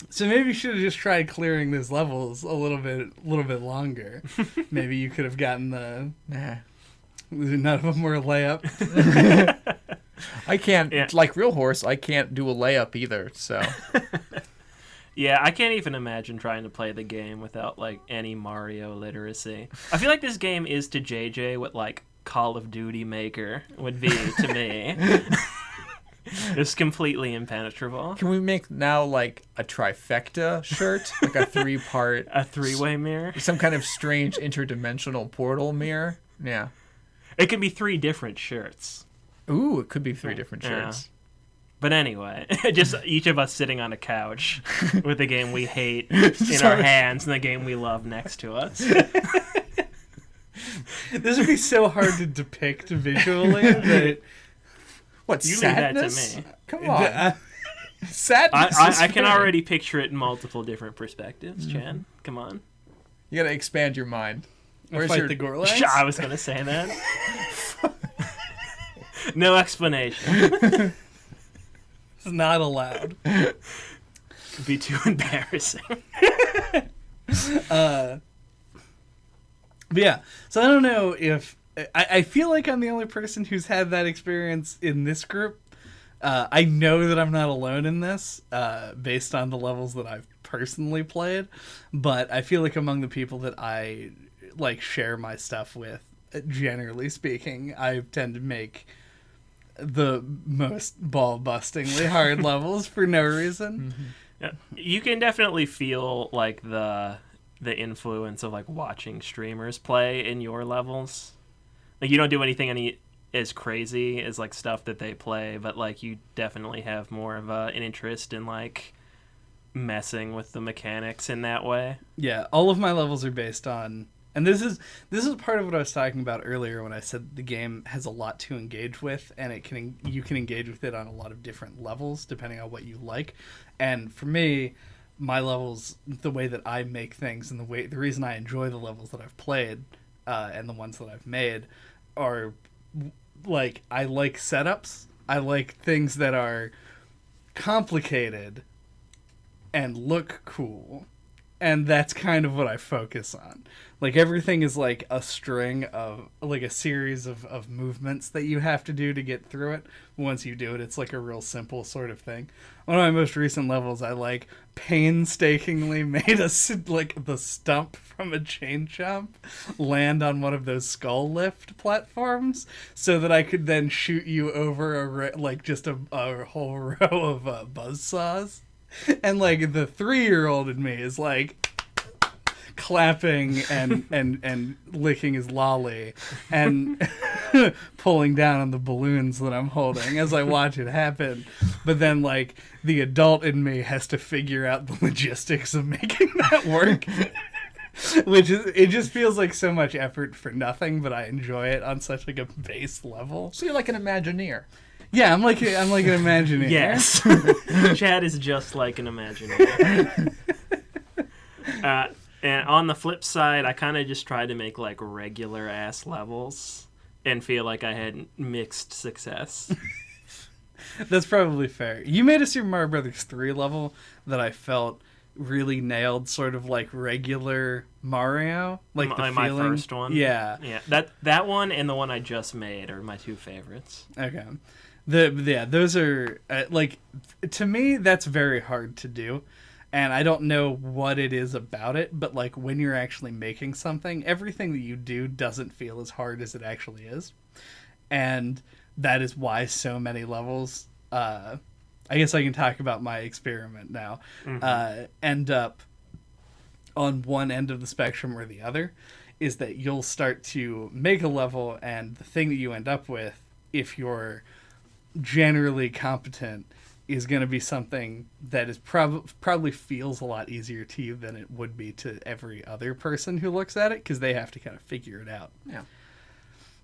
So maybe you should have just tried clearing these levels a little bit longer. Maybe you could have gotten the none of them were a layup. I can't, like Real Horse, I can't do a layup either, so. Yeah, I can't even imagine trying to play the game without, like, any Mario literacy. I feel like this game is to JJ what, like, Call of Duty Maker would be to me. It's completely impenetrable. Can we make now, like, a trifecta shirt? Like a 3-part... A 3-way mirror? Some kind of strange interdimensional portal mirror? Yeah. It could be 3 different shirts. Ooh, it could be 3 different shirts. Yeah. But anyway, just each of us sitting on a couch with the game we hate in our hands and the game we love next to us. This would be so hard to depict visually. That what, you sadness? Leave that to me. Come on. Sadness. I can already picture it in multiple different perspectives, Chan. Come on. You gotta expand your mind. Where's fight the Gorlaks? I was gonna say that. No explanation. It's not allowed. It'd be too embarrassing. But yeah, so I don't know if... I feel like I'm the only person who's had that experience in this group. I know that I'm not alone in this, based on the levels that I've personally played, but I feel like among the people that I like share my stuff with, generally speaking, I tend to make the most ball-bustingly hard levels for no reason. Mm-hmm. Yeah, you can definitely feel like the influence of like watching streamers play in your levels. Like you don't do anything as crazy as like stuff that they play, but like you definitely have more of an interest in like messing with the mechanics in that way. Yeah, all of my levels are based on And this is part of what I was talking about earlier when I said the game has a lot to engage with, and you can engage with it on a lot of different levels depending on what you like. And for me, my levels, the way that I make things, and the reason I enjoy the levels that I've played and the ones that I've made are like, I like setups. I like things that are complicated and look cool. And that's kind of what I focus on. Like, everything is like a string of, like, a series of movements that you have to do to get through it. Once you do it, it's like a real simple sort of thing. One of my most recent levels, I, like, painstakingly made like, the stump from a chain jump land on one of those skull lift platforms so that I could then shoot you over just a whole row of buzzsaws. And, like, the 3-year-old in me is, like, clapping and licking his lolly and pulling down on the balloons that I'm holding as I watch it happen. But then, like, the adult in me has to figure out the logistics of making that work. It just feels like so much effort for nothing, but I enjoy it on such, like, a base level. So you're like an Imagineer. Yeah, I'm like an Imagineer. Yes. Chad is just like an Imagineer. And on the flip side, I kind of just tried to make, like, regular-ass levels and feel like I had mixed success. That's probably fair. You made a Super Mario Brothers 3 level that I felt really nailed sort of like regular Mario. Like my first one? Yeah. Yeah, that one and the one I just made are my 2 favorites. Okay. Those are, like, to me, that's very hard to do. And I don't know what it is about it, but, like, when you're actually making something, everything that you do doesn't feel as hard as it actually is. And that is why so many levels, I guess I can talk about my experiment now, end up on one end of the spectrum or the other, is that you'll start to make a level, and the thing that you end up with, if you're generally competent, is going to be something that is probably feels a lot easier to you than it would be to every other person who looks at it, because they have to kind of figure it out. Yeah.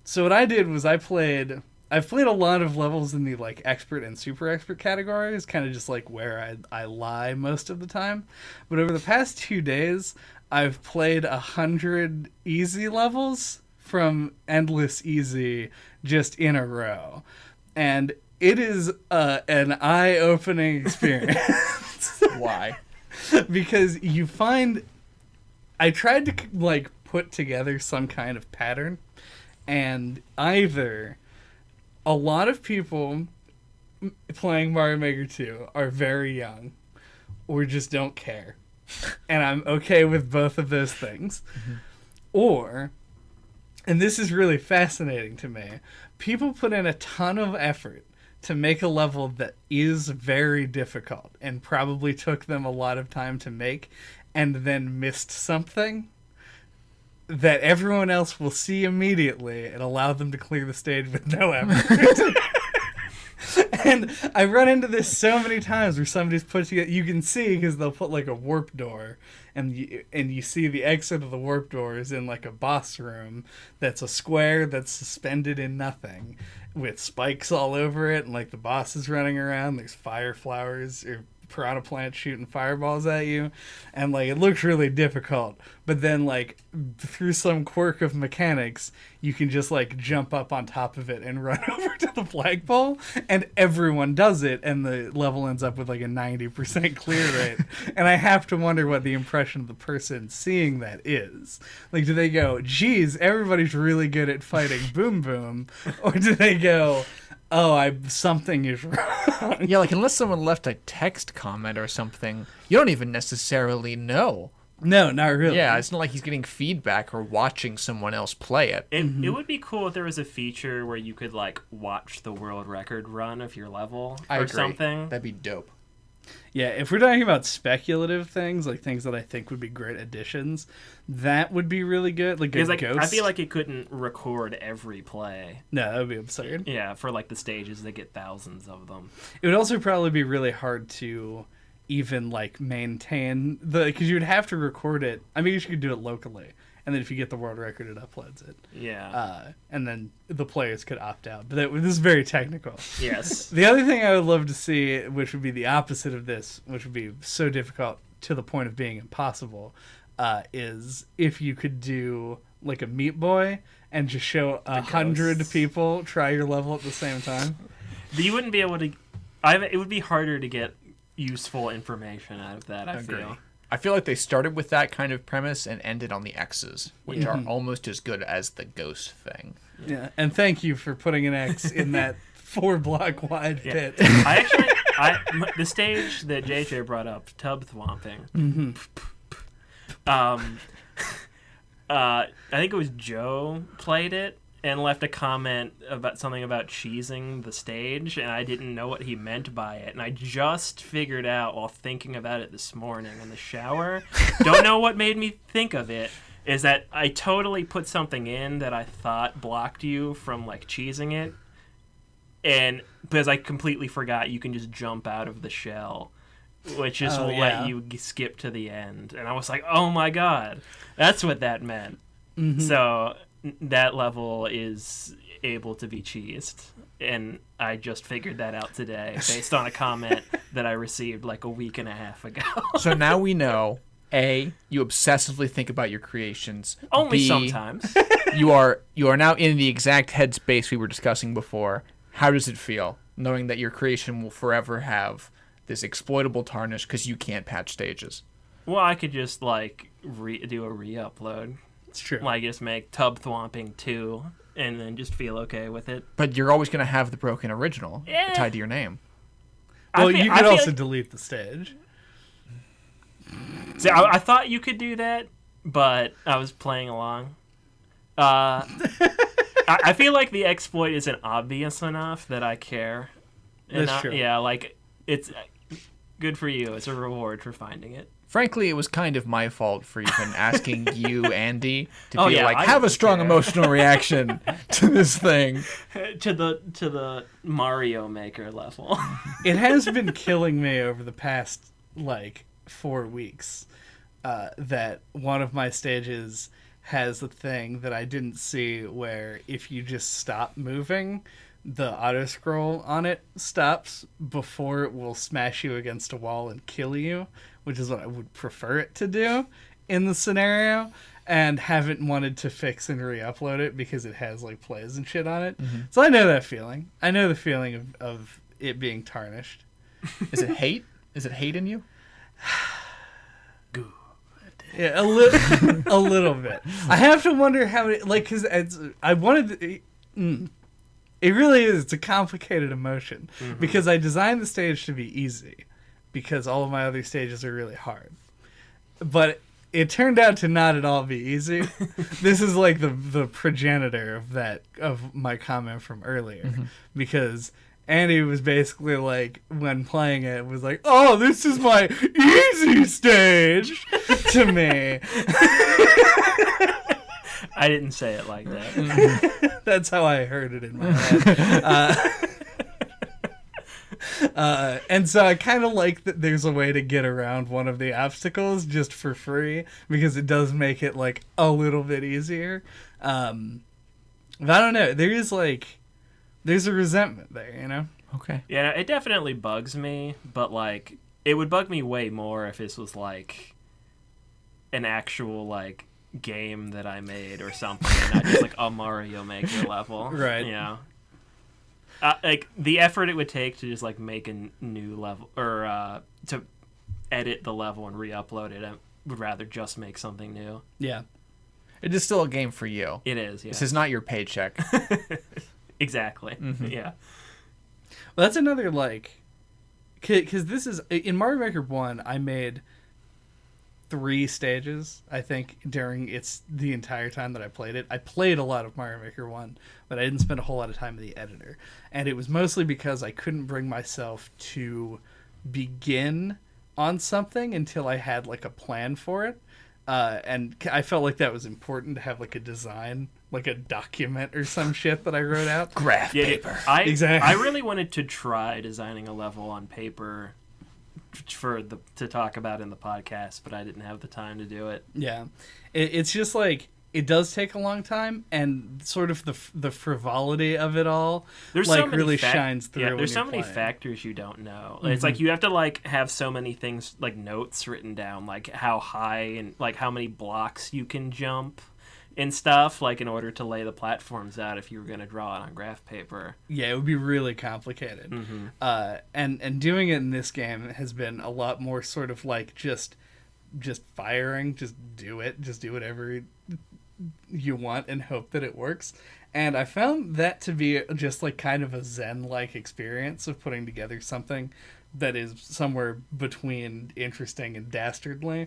So what I did was I've played a lot of levels in the, like, expert and super expert categories, kind of just like where I lie most of the time. But over the past 2 days, I've played 100 easy levels from endless easy just in a row. And it is an eye-opening experience. Why? Because you find... I tried to, like, put together some kind of pattern, and either a lot of people playing Mario Maker 2 are very young or just don't care. And I'm okay with both of those things. Mm-hmm. Or, and this is really fascinating to me, people put in a ton of effort to make a level that is very difficult and probably took them a lot of time to make, and then missed something that everyone else will see immediately and allow them to clear the stage with no effort. And I run into this so many times where somebody's put together, you can see, because they'll put, like, a warp door, and you see the exit of the warp door is in, like, a boss room that's a square that's suspended in nothing with spikes all over it, and, like, the boss is running around, there's fire flowers or piranha plants shooting fireballs at you, and, like, it looks really difficult, but then, like, through some quirk of mechanics, you can just, like, jump up on top of it and run over to the flagpole, and everyone does it, and the level ends up with, like, a 90% clear rate. And I have to wonder what the impression of the person seeing that is. Like, do they go, geez, everybody's really good at fighting Boom Boom, or do they go, oh, something is wrong? Yeah, like, unless someone left a text comment or something, you don't even necessarily know. No, not really. Yeah, it's not like he's getting feedback or watching someone else play it. It would be cool if there was a feature where you could, like, watch the world record run of your level something. That'd be dope. Yeah, if we're talking about speculative things, like things that I think would be great additions, that would be really good. Like, because, a like, ghost. I feel like it couldn't record every play. No, that would be absurd. Yeah, for, like, the stages that get thousands of them. It would also probably be really hard to even, like, maintain because you would have to record it. I mean, you could do it locally and then if you get the world record, it uploads it. Yeah. And then the players could opt out. But this is very technical. Yes. The other thing I would love to see, which would be the opposite of this, which would be so difficult to the point of being impossible, is if you could do like a Meat Boy and just show 100 people try your level at the same time. You wouldn't be able to. It would be harder to get useful information out of that. I feel. I feel like they started with that kind of premise and ended on the X's, which are almost as good as the ghost thing. Yeah, and thank you for putting an X in that 4-block wide pit. The stage that JJ brought up, tub thwomping. I think it was Joe played it and left a comment about something about cheesing the stage, and I didn't know what he meant by it. And I just figured out while thinking about it this morning in the shower. Don't know what made me think of it. Is that I totally put something in that I thought blocked you from like cheesing it, and because I completely forgot you can just jump out of the shell, which just will let you skip to the end. And I was like, oh my god, that's what that meant. So that level is able to be cheesed, and I just figured that out today based on a comment that I received like a week and a half ago. So now we know, A, you obsessively think about your creations. Only B, sometimes. you are now in the exact headspace we were discussing before. How does it feel knowing that your creation will forever have this exploitable tarnish because you can't patch stages? Well, I could just like do a re-upload. It's true. Like just make tub thwomping 2 and then just feel okay with it. But you're always going to have the broken original tied to your name. Well, you could also delete the stage. See, I thought you could do that, but I was playing along. I feel like the exploit isn't obvious enough that I care. That's true. Yeah, like it's good for you. It's a reward for finding it. Frankly, it was kind of my fault for even asking you, Andy, to Oh, be yeah, like, I have a don't strong care. emotional reaction to this thing. To the Mario Maker level. It has been killing me over the past like 4 weeks that one of my stages has a thing that I didn't see where if you just stop moving, the auto scroll on it stops before it will smash you against a wall and kill you, which is what I would prefer it to do in the scenario, and haven't wanted to fix and re-upload it because it has like plays and shit on it. So I know that feeling. I know the feeling of it being tarnished. Is it hate? Is it hate in you? Yeah, a little bit. I have to wonder how it, like, because I wanted to, it really is. It's a complicated emotion because I designed the stage to be easy because all of my other stages are really hard, but it turned out to not at all be easy. This is like the progenitor of my comment from earlier because Andy was basically like, when playing it, was like, oh, this is my easy stage to me. I didn't say it like that. That's how I heard it in my head. And so I kind of like that there's a way to get around one of the obstacles just for free because it does make it like a little bit easier. But I don't know. There's a resentment there, you know? Okay. Yeah, it definitely bugs me, but like it would bug me way more if this was like an actual like game that I made or something, and not just like a Mario Maker level. Right. Yeah. Like the effort it would take to just like make a new level or to edit the level and re-upload it, I would rather just make something new. Yeah. It is still a game for you. It is. Yeah. This is not your paycheck. Exactly. Yeah. Well, that's another, like, because this is, in Mario Maker 1, I made 3 stages, I think, during the entire time that I played it. I played a lot of Mario Maker 1, but I didn't spend a whole lot of time in the editor. And it was mostly because I couldn't bring myself to begin on something until I had, like, a plan for it. And I felt like that was important to have, like, a design, like a document or some shit that I wrote out. Graph Yeah, paper. Exactly. I really wanted to try designing a level on paper to talk about in the podcast, but I didn't have the time to do it. Yeah. It's just like, it does take a long time, and sort of the frivolity of it all There's like so many really shines through. Yeah, when there's so you're many playing. factors you don't know. It's like you have to like have so many things like notes written down, like how high and like how many blocks you can jump and stuff, like in order to lay the platforms out if you were going to draw it on graph paper. Yeah, it would be really complicated. And doing it in this game has been a lot more sort of like just firing, just do it, just do whatever you want and hope that it works. And I found that to be just like kind of a zen-like experience of putting together something that is somewhere between interesting and dastardly,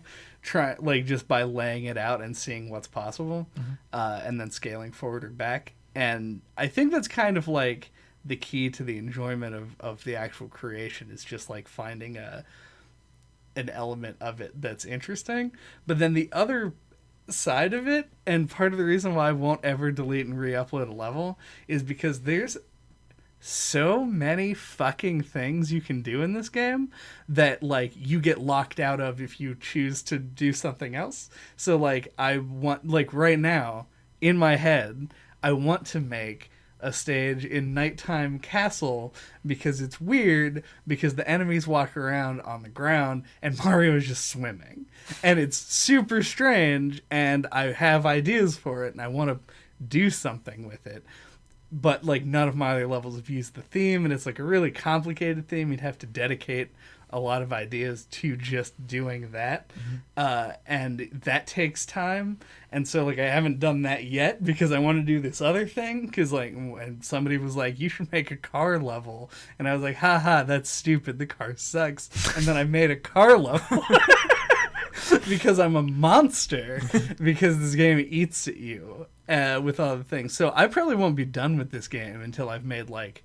just by laying it out and seeing what's possible, and then scaling forward or back. And I think that's kind of like the key to the enjoyment of the actual creation, is just like finding an element of it that's interesting. But then the other side of it, and part of the reason why I won't ever delete and re-upload a level, is because there's so many fucking things you can do in this game that like you get locked out of if you choose to do something else. So like I want, like right now in my head, I want to make a stage in Nighttime Castle because it's weird, because the enemies walk around on the ground and Mario is just swimming, and it's super strange, and I have ideas for it and I want to do something with it. But like none of my other levels have used the theme, and it's like a really complicated theme. You'd have to dedicate a lot of ideas to just doing that, and that takes time. And so like I haven't done that yet because I want to do this other thing. Because like when somebody was like, "You should make a car level," and I was like, "Haha, that's stupid. The car sucks." And then I made a car level. Because I'm a monster, because this game eats at you with all the things. So I probably won't be done with this game until I've made like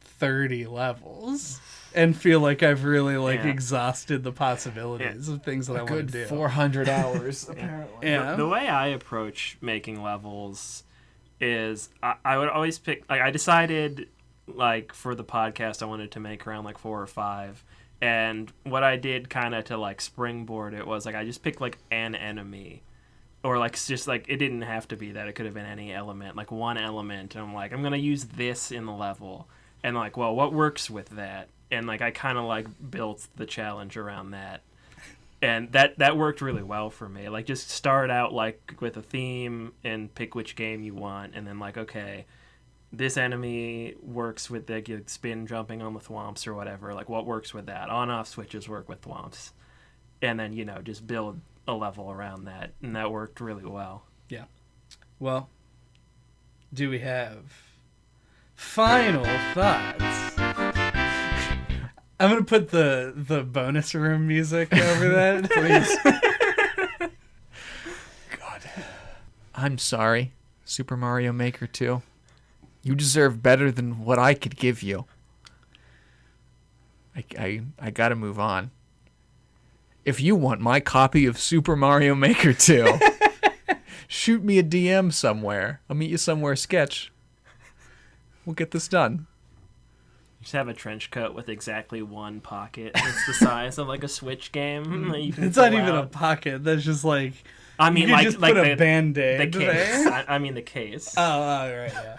30 levels and feel like I've really like exhausted the possibilities of things that I want to do. 400 hours, apparently. Yeah. The way I approach making levels is I would always pick, like I decided like for the podcast I wanted to make around like 4 or 5. And what I did kind of to like springboard it was like I just picked like an enemy, or like just like it didn't have to be that, it could have been any element, like one element, and I'm like, I'm gonna use this in the level, and like, well, what works with that? And like I kind of like built the challenge around that, and that worked really well for me. Like just start out like with a theme and pick which game you want, and then like, okay, this enemy works with the spin jumping on the thwomps or whatever. Like, what works with that? On-off switches work with thwomps. And then, just build a level around that. And that worked really well. Yeah. Well, do we have final thoughts? I'm going to put the bonus room music over that, please. God. I'm sorry, Super Mario Maker 2. You deserve better than what I could give you. I gotta move on. If you want my copy of Super Mario Maker 2, shoot me a DM somewhere. I'll meet you somewhere, sketch. We'll get this done. Just have a trench coat with exactly one pocket. It's the size of like a Switch game. That you can It's not pull even out. a pocket. That's just like, I mean, you could like, just like put the a Band-Aid the case. there. I mean the case. Oh, right, yeah.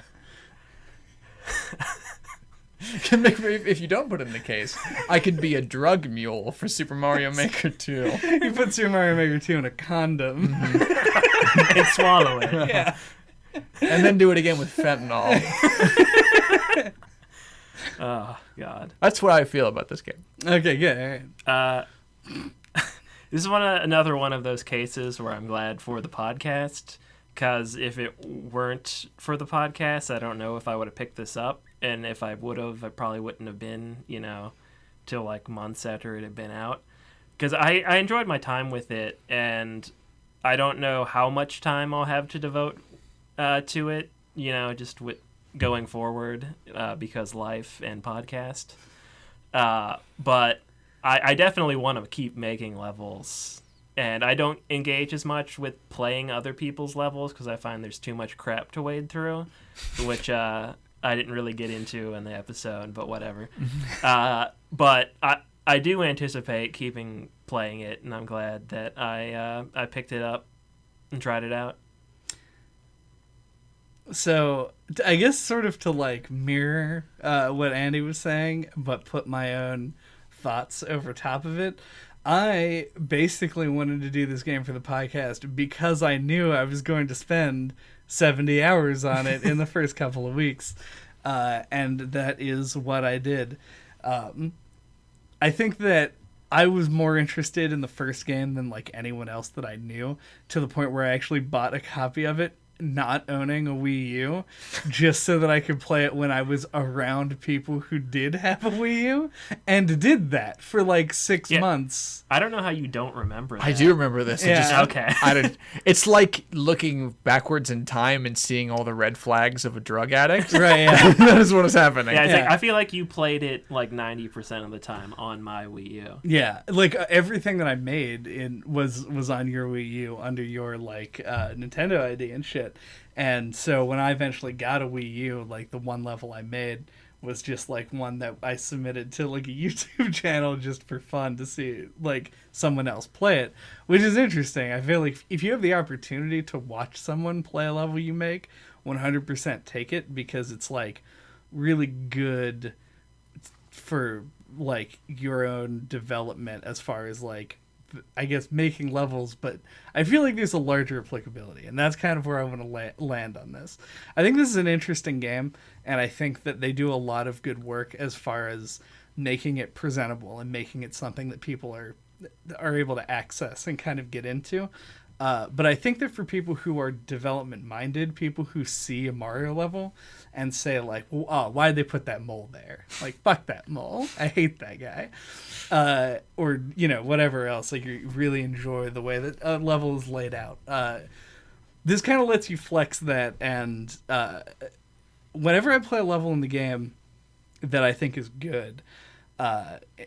If you don't put it in the case, I could be a drug mule for Super Mario Maker 2. You put Super Mario Maker 2 in a condom. And swallow it. Yeah. And then do it again with fentanyl. Oh God. That's what I feel about this game. Okay, good. All right. This is another one of those cases where I'm glad for the podcast, because if it weren't for the podcast, I don't know if I would have picked this up, and if I would have, I probably wouldn't have been, till like months after it had been out, because I enjoyed my time with it, and I don't know how much time I'll have to devote to it, just with going forward, because life and podcast, but I definitely want to keep making levels, and I don't engage as much with playing other people's levels because I find there's too much crap to wade through, which I didn't really get into in the episode, but whatever. But I do anticipate keeping playing it, and I'm glad that I picked it up and tried it out. So I guess sort of to like mirror what Andy was saying, but put my own thoughts over top of it. I basically wanted to do this game for the podcast because I knew I was going to spend 70 hours on it in the first couple of weeks. And that is what I did. I think that I was more interested in the first game than like anyone else that I knew, to the point where I actually bought a copy of it, not owning a Wii U, just so that I could play it when I was around people who did have a Wii U, and did that for like 6 months. I don't know how you don't remember that. I do remember this. Yeah. Okay. It's like looking backwards in time and seeing all the red flags of a drug addict. Right, yeah. That is what is happening. Yeah, it's like, Yeah. I feel like you played it like 90% of the time on my Wii U. Yeah, like everything that I made was on your Wii U under your like Nintendo ID and shit. And so when I eventually got a Wii U, like the one level I made was just like one that I submitted to like a YouTube channel just for fun to see like someone else play it, which is interesting. I feel like if you have the opportunity to watch someone play a level you make, 100% take it, because it's like really good for like your own development as far as like, I guess, making levels. But I feel like there's a larger applicability, and that's kind of where I want to land on this. I think this is an interesting game, and I think that they do a lot of good work as far as making it presentable and making it something that people are able to access and kind of get into. But I think that for people who are development minded, people who see a Mario level and say like, well, oh, why'd they put that mole there? Like, fuck that mole. I hate that guy. Or, you know, whatever else. Like, you really enjoy the way that a level is laid out. This kind of lets you flex that. And whenever I play a level in the game that I think is good,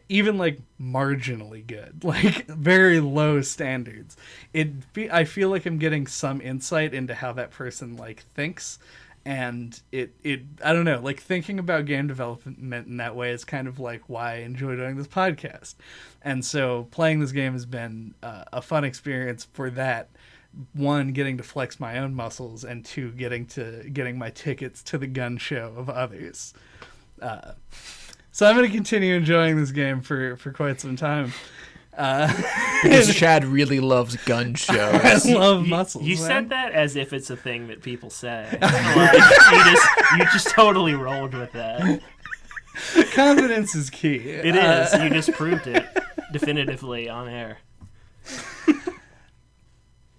even like marginally good, like very low standards, I feel like I'm getting some insight into how that person like thinks, and it I don't know, like thinking about game development in that way is kind of like why I enjoy doing this podcast. And so playing this game has been a fun experience for that. One, getting to flex my own muscles, and two, getting my tickets to the gun show of others. So I'm going to continue enjoying this game for quite some time. Because Chad really loves gun shows. I love muscles. You man. said that as if it's a thing that people say. Like, you just totally rolled with that. Confidence is key. It is. You just proved it definitively on air.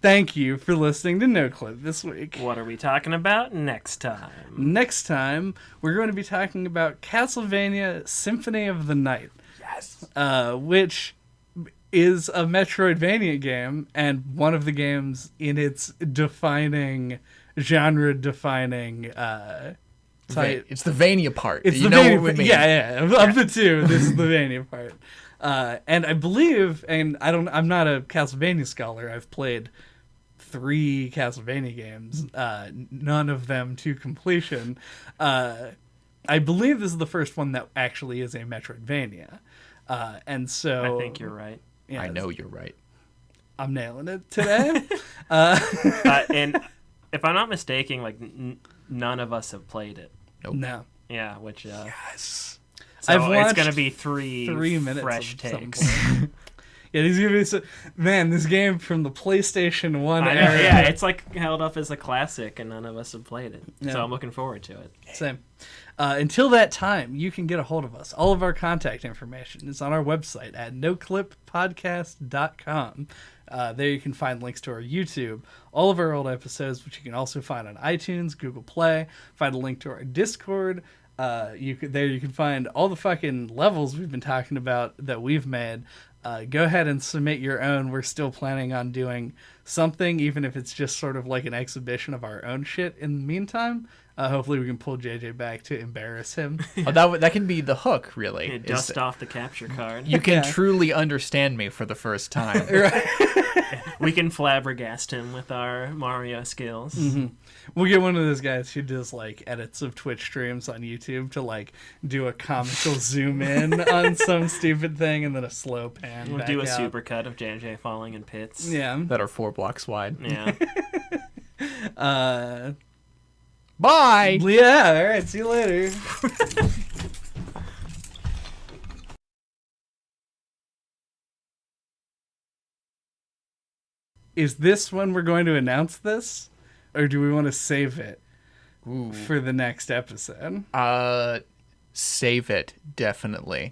Thank you for listening to No Clip this week. What are we talking about next time? Next time, we're going to be talking about Castlevania Symphony of the Night. Yes. Which is a Metroidvania game, and one of the games in its genre-defining type. It's the Vania part. It's you the know Vania what we part. mean. Yeah. Of the two, this is the Vania part. And I believe, and I'm not a Castlevania scholar, I've played 3 Castlevania games, none of them to completion. I believe this is the first one that actually is a Metroidvania. And so I think you're right. Yeah, I know you're right. I'm nailing it today. And if I'm not mistaken, like none of us have played it. Nope. No. Yeah, which Yes. so I've it's watched gonna be 3 minutes fresh of some takes. point. Yeah, these gonna be man, this game from the PlayStation 1 I know, era. yeah, it's like held up as a classic, and none of us have played it. Yeah. So I'm looking forward to it. Same. Until that time, you can get a hold of us. All of our contact information is on our website at noclippodcast.com. There you can find links to our YouTube, all of our old episodes, which you can also find on iTunes, Google Play. Find a link to our Discord. You can find all the fucking levels we've been talking about that we've made. Go ahead and submit your own. We're still planning on doing something, even if it's just sort of like an exhibition of our own shit in the meantime. Hopefully we can pull JJ back to embarrass him. Oh, that can be the hook, really. Yeah, dust off the capture card. You can Yeah. truly understand me for the first time. We can flabbergast him with our Mario skills. Mm-hmm. We'll get one of those guys who does like edits of Twitch streams on YouTube to like do a comical zoom in on some stupid thing and then a slow pan. We'll back do a out. supercut of JJ falling in pits. Yeah. That are 4 blocks wide. Yeah. Bye. Yeah, all right, see you later. Is this when we're going to announce this? Or do we want to save it for the next episode? Save it, definitely.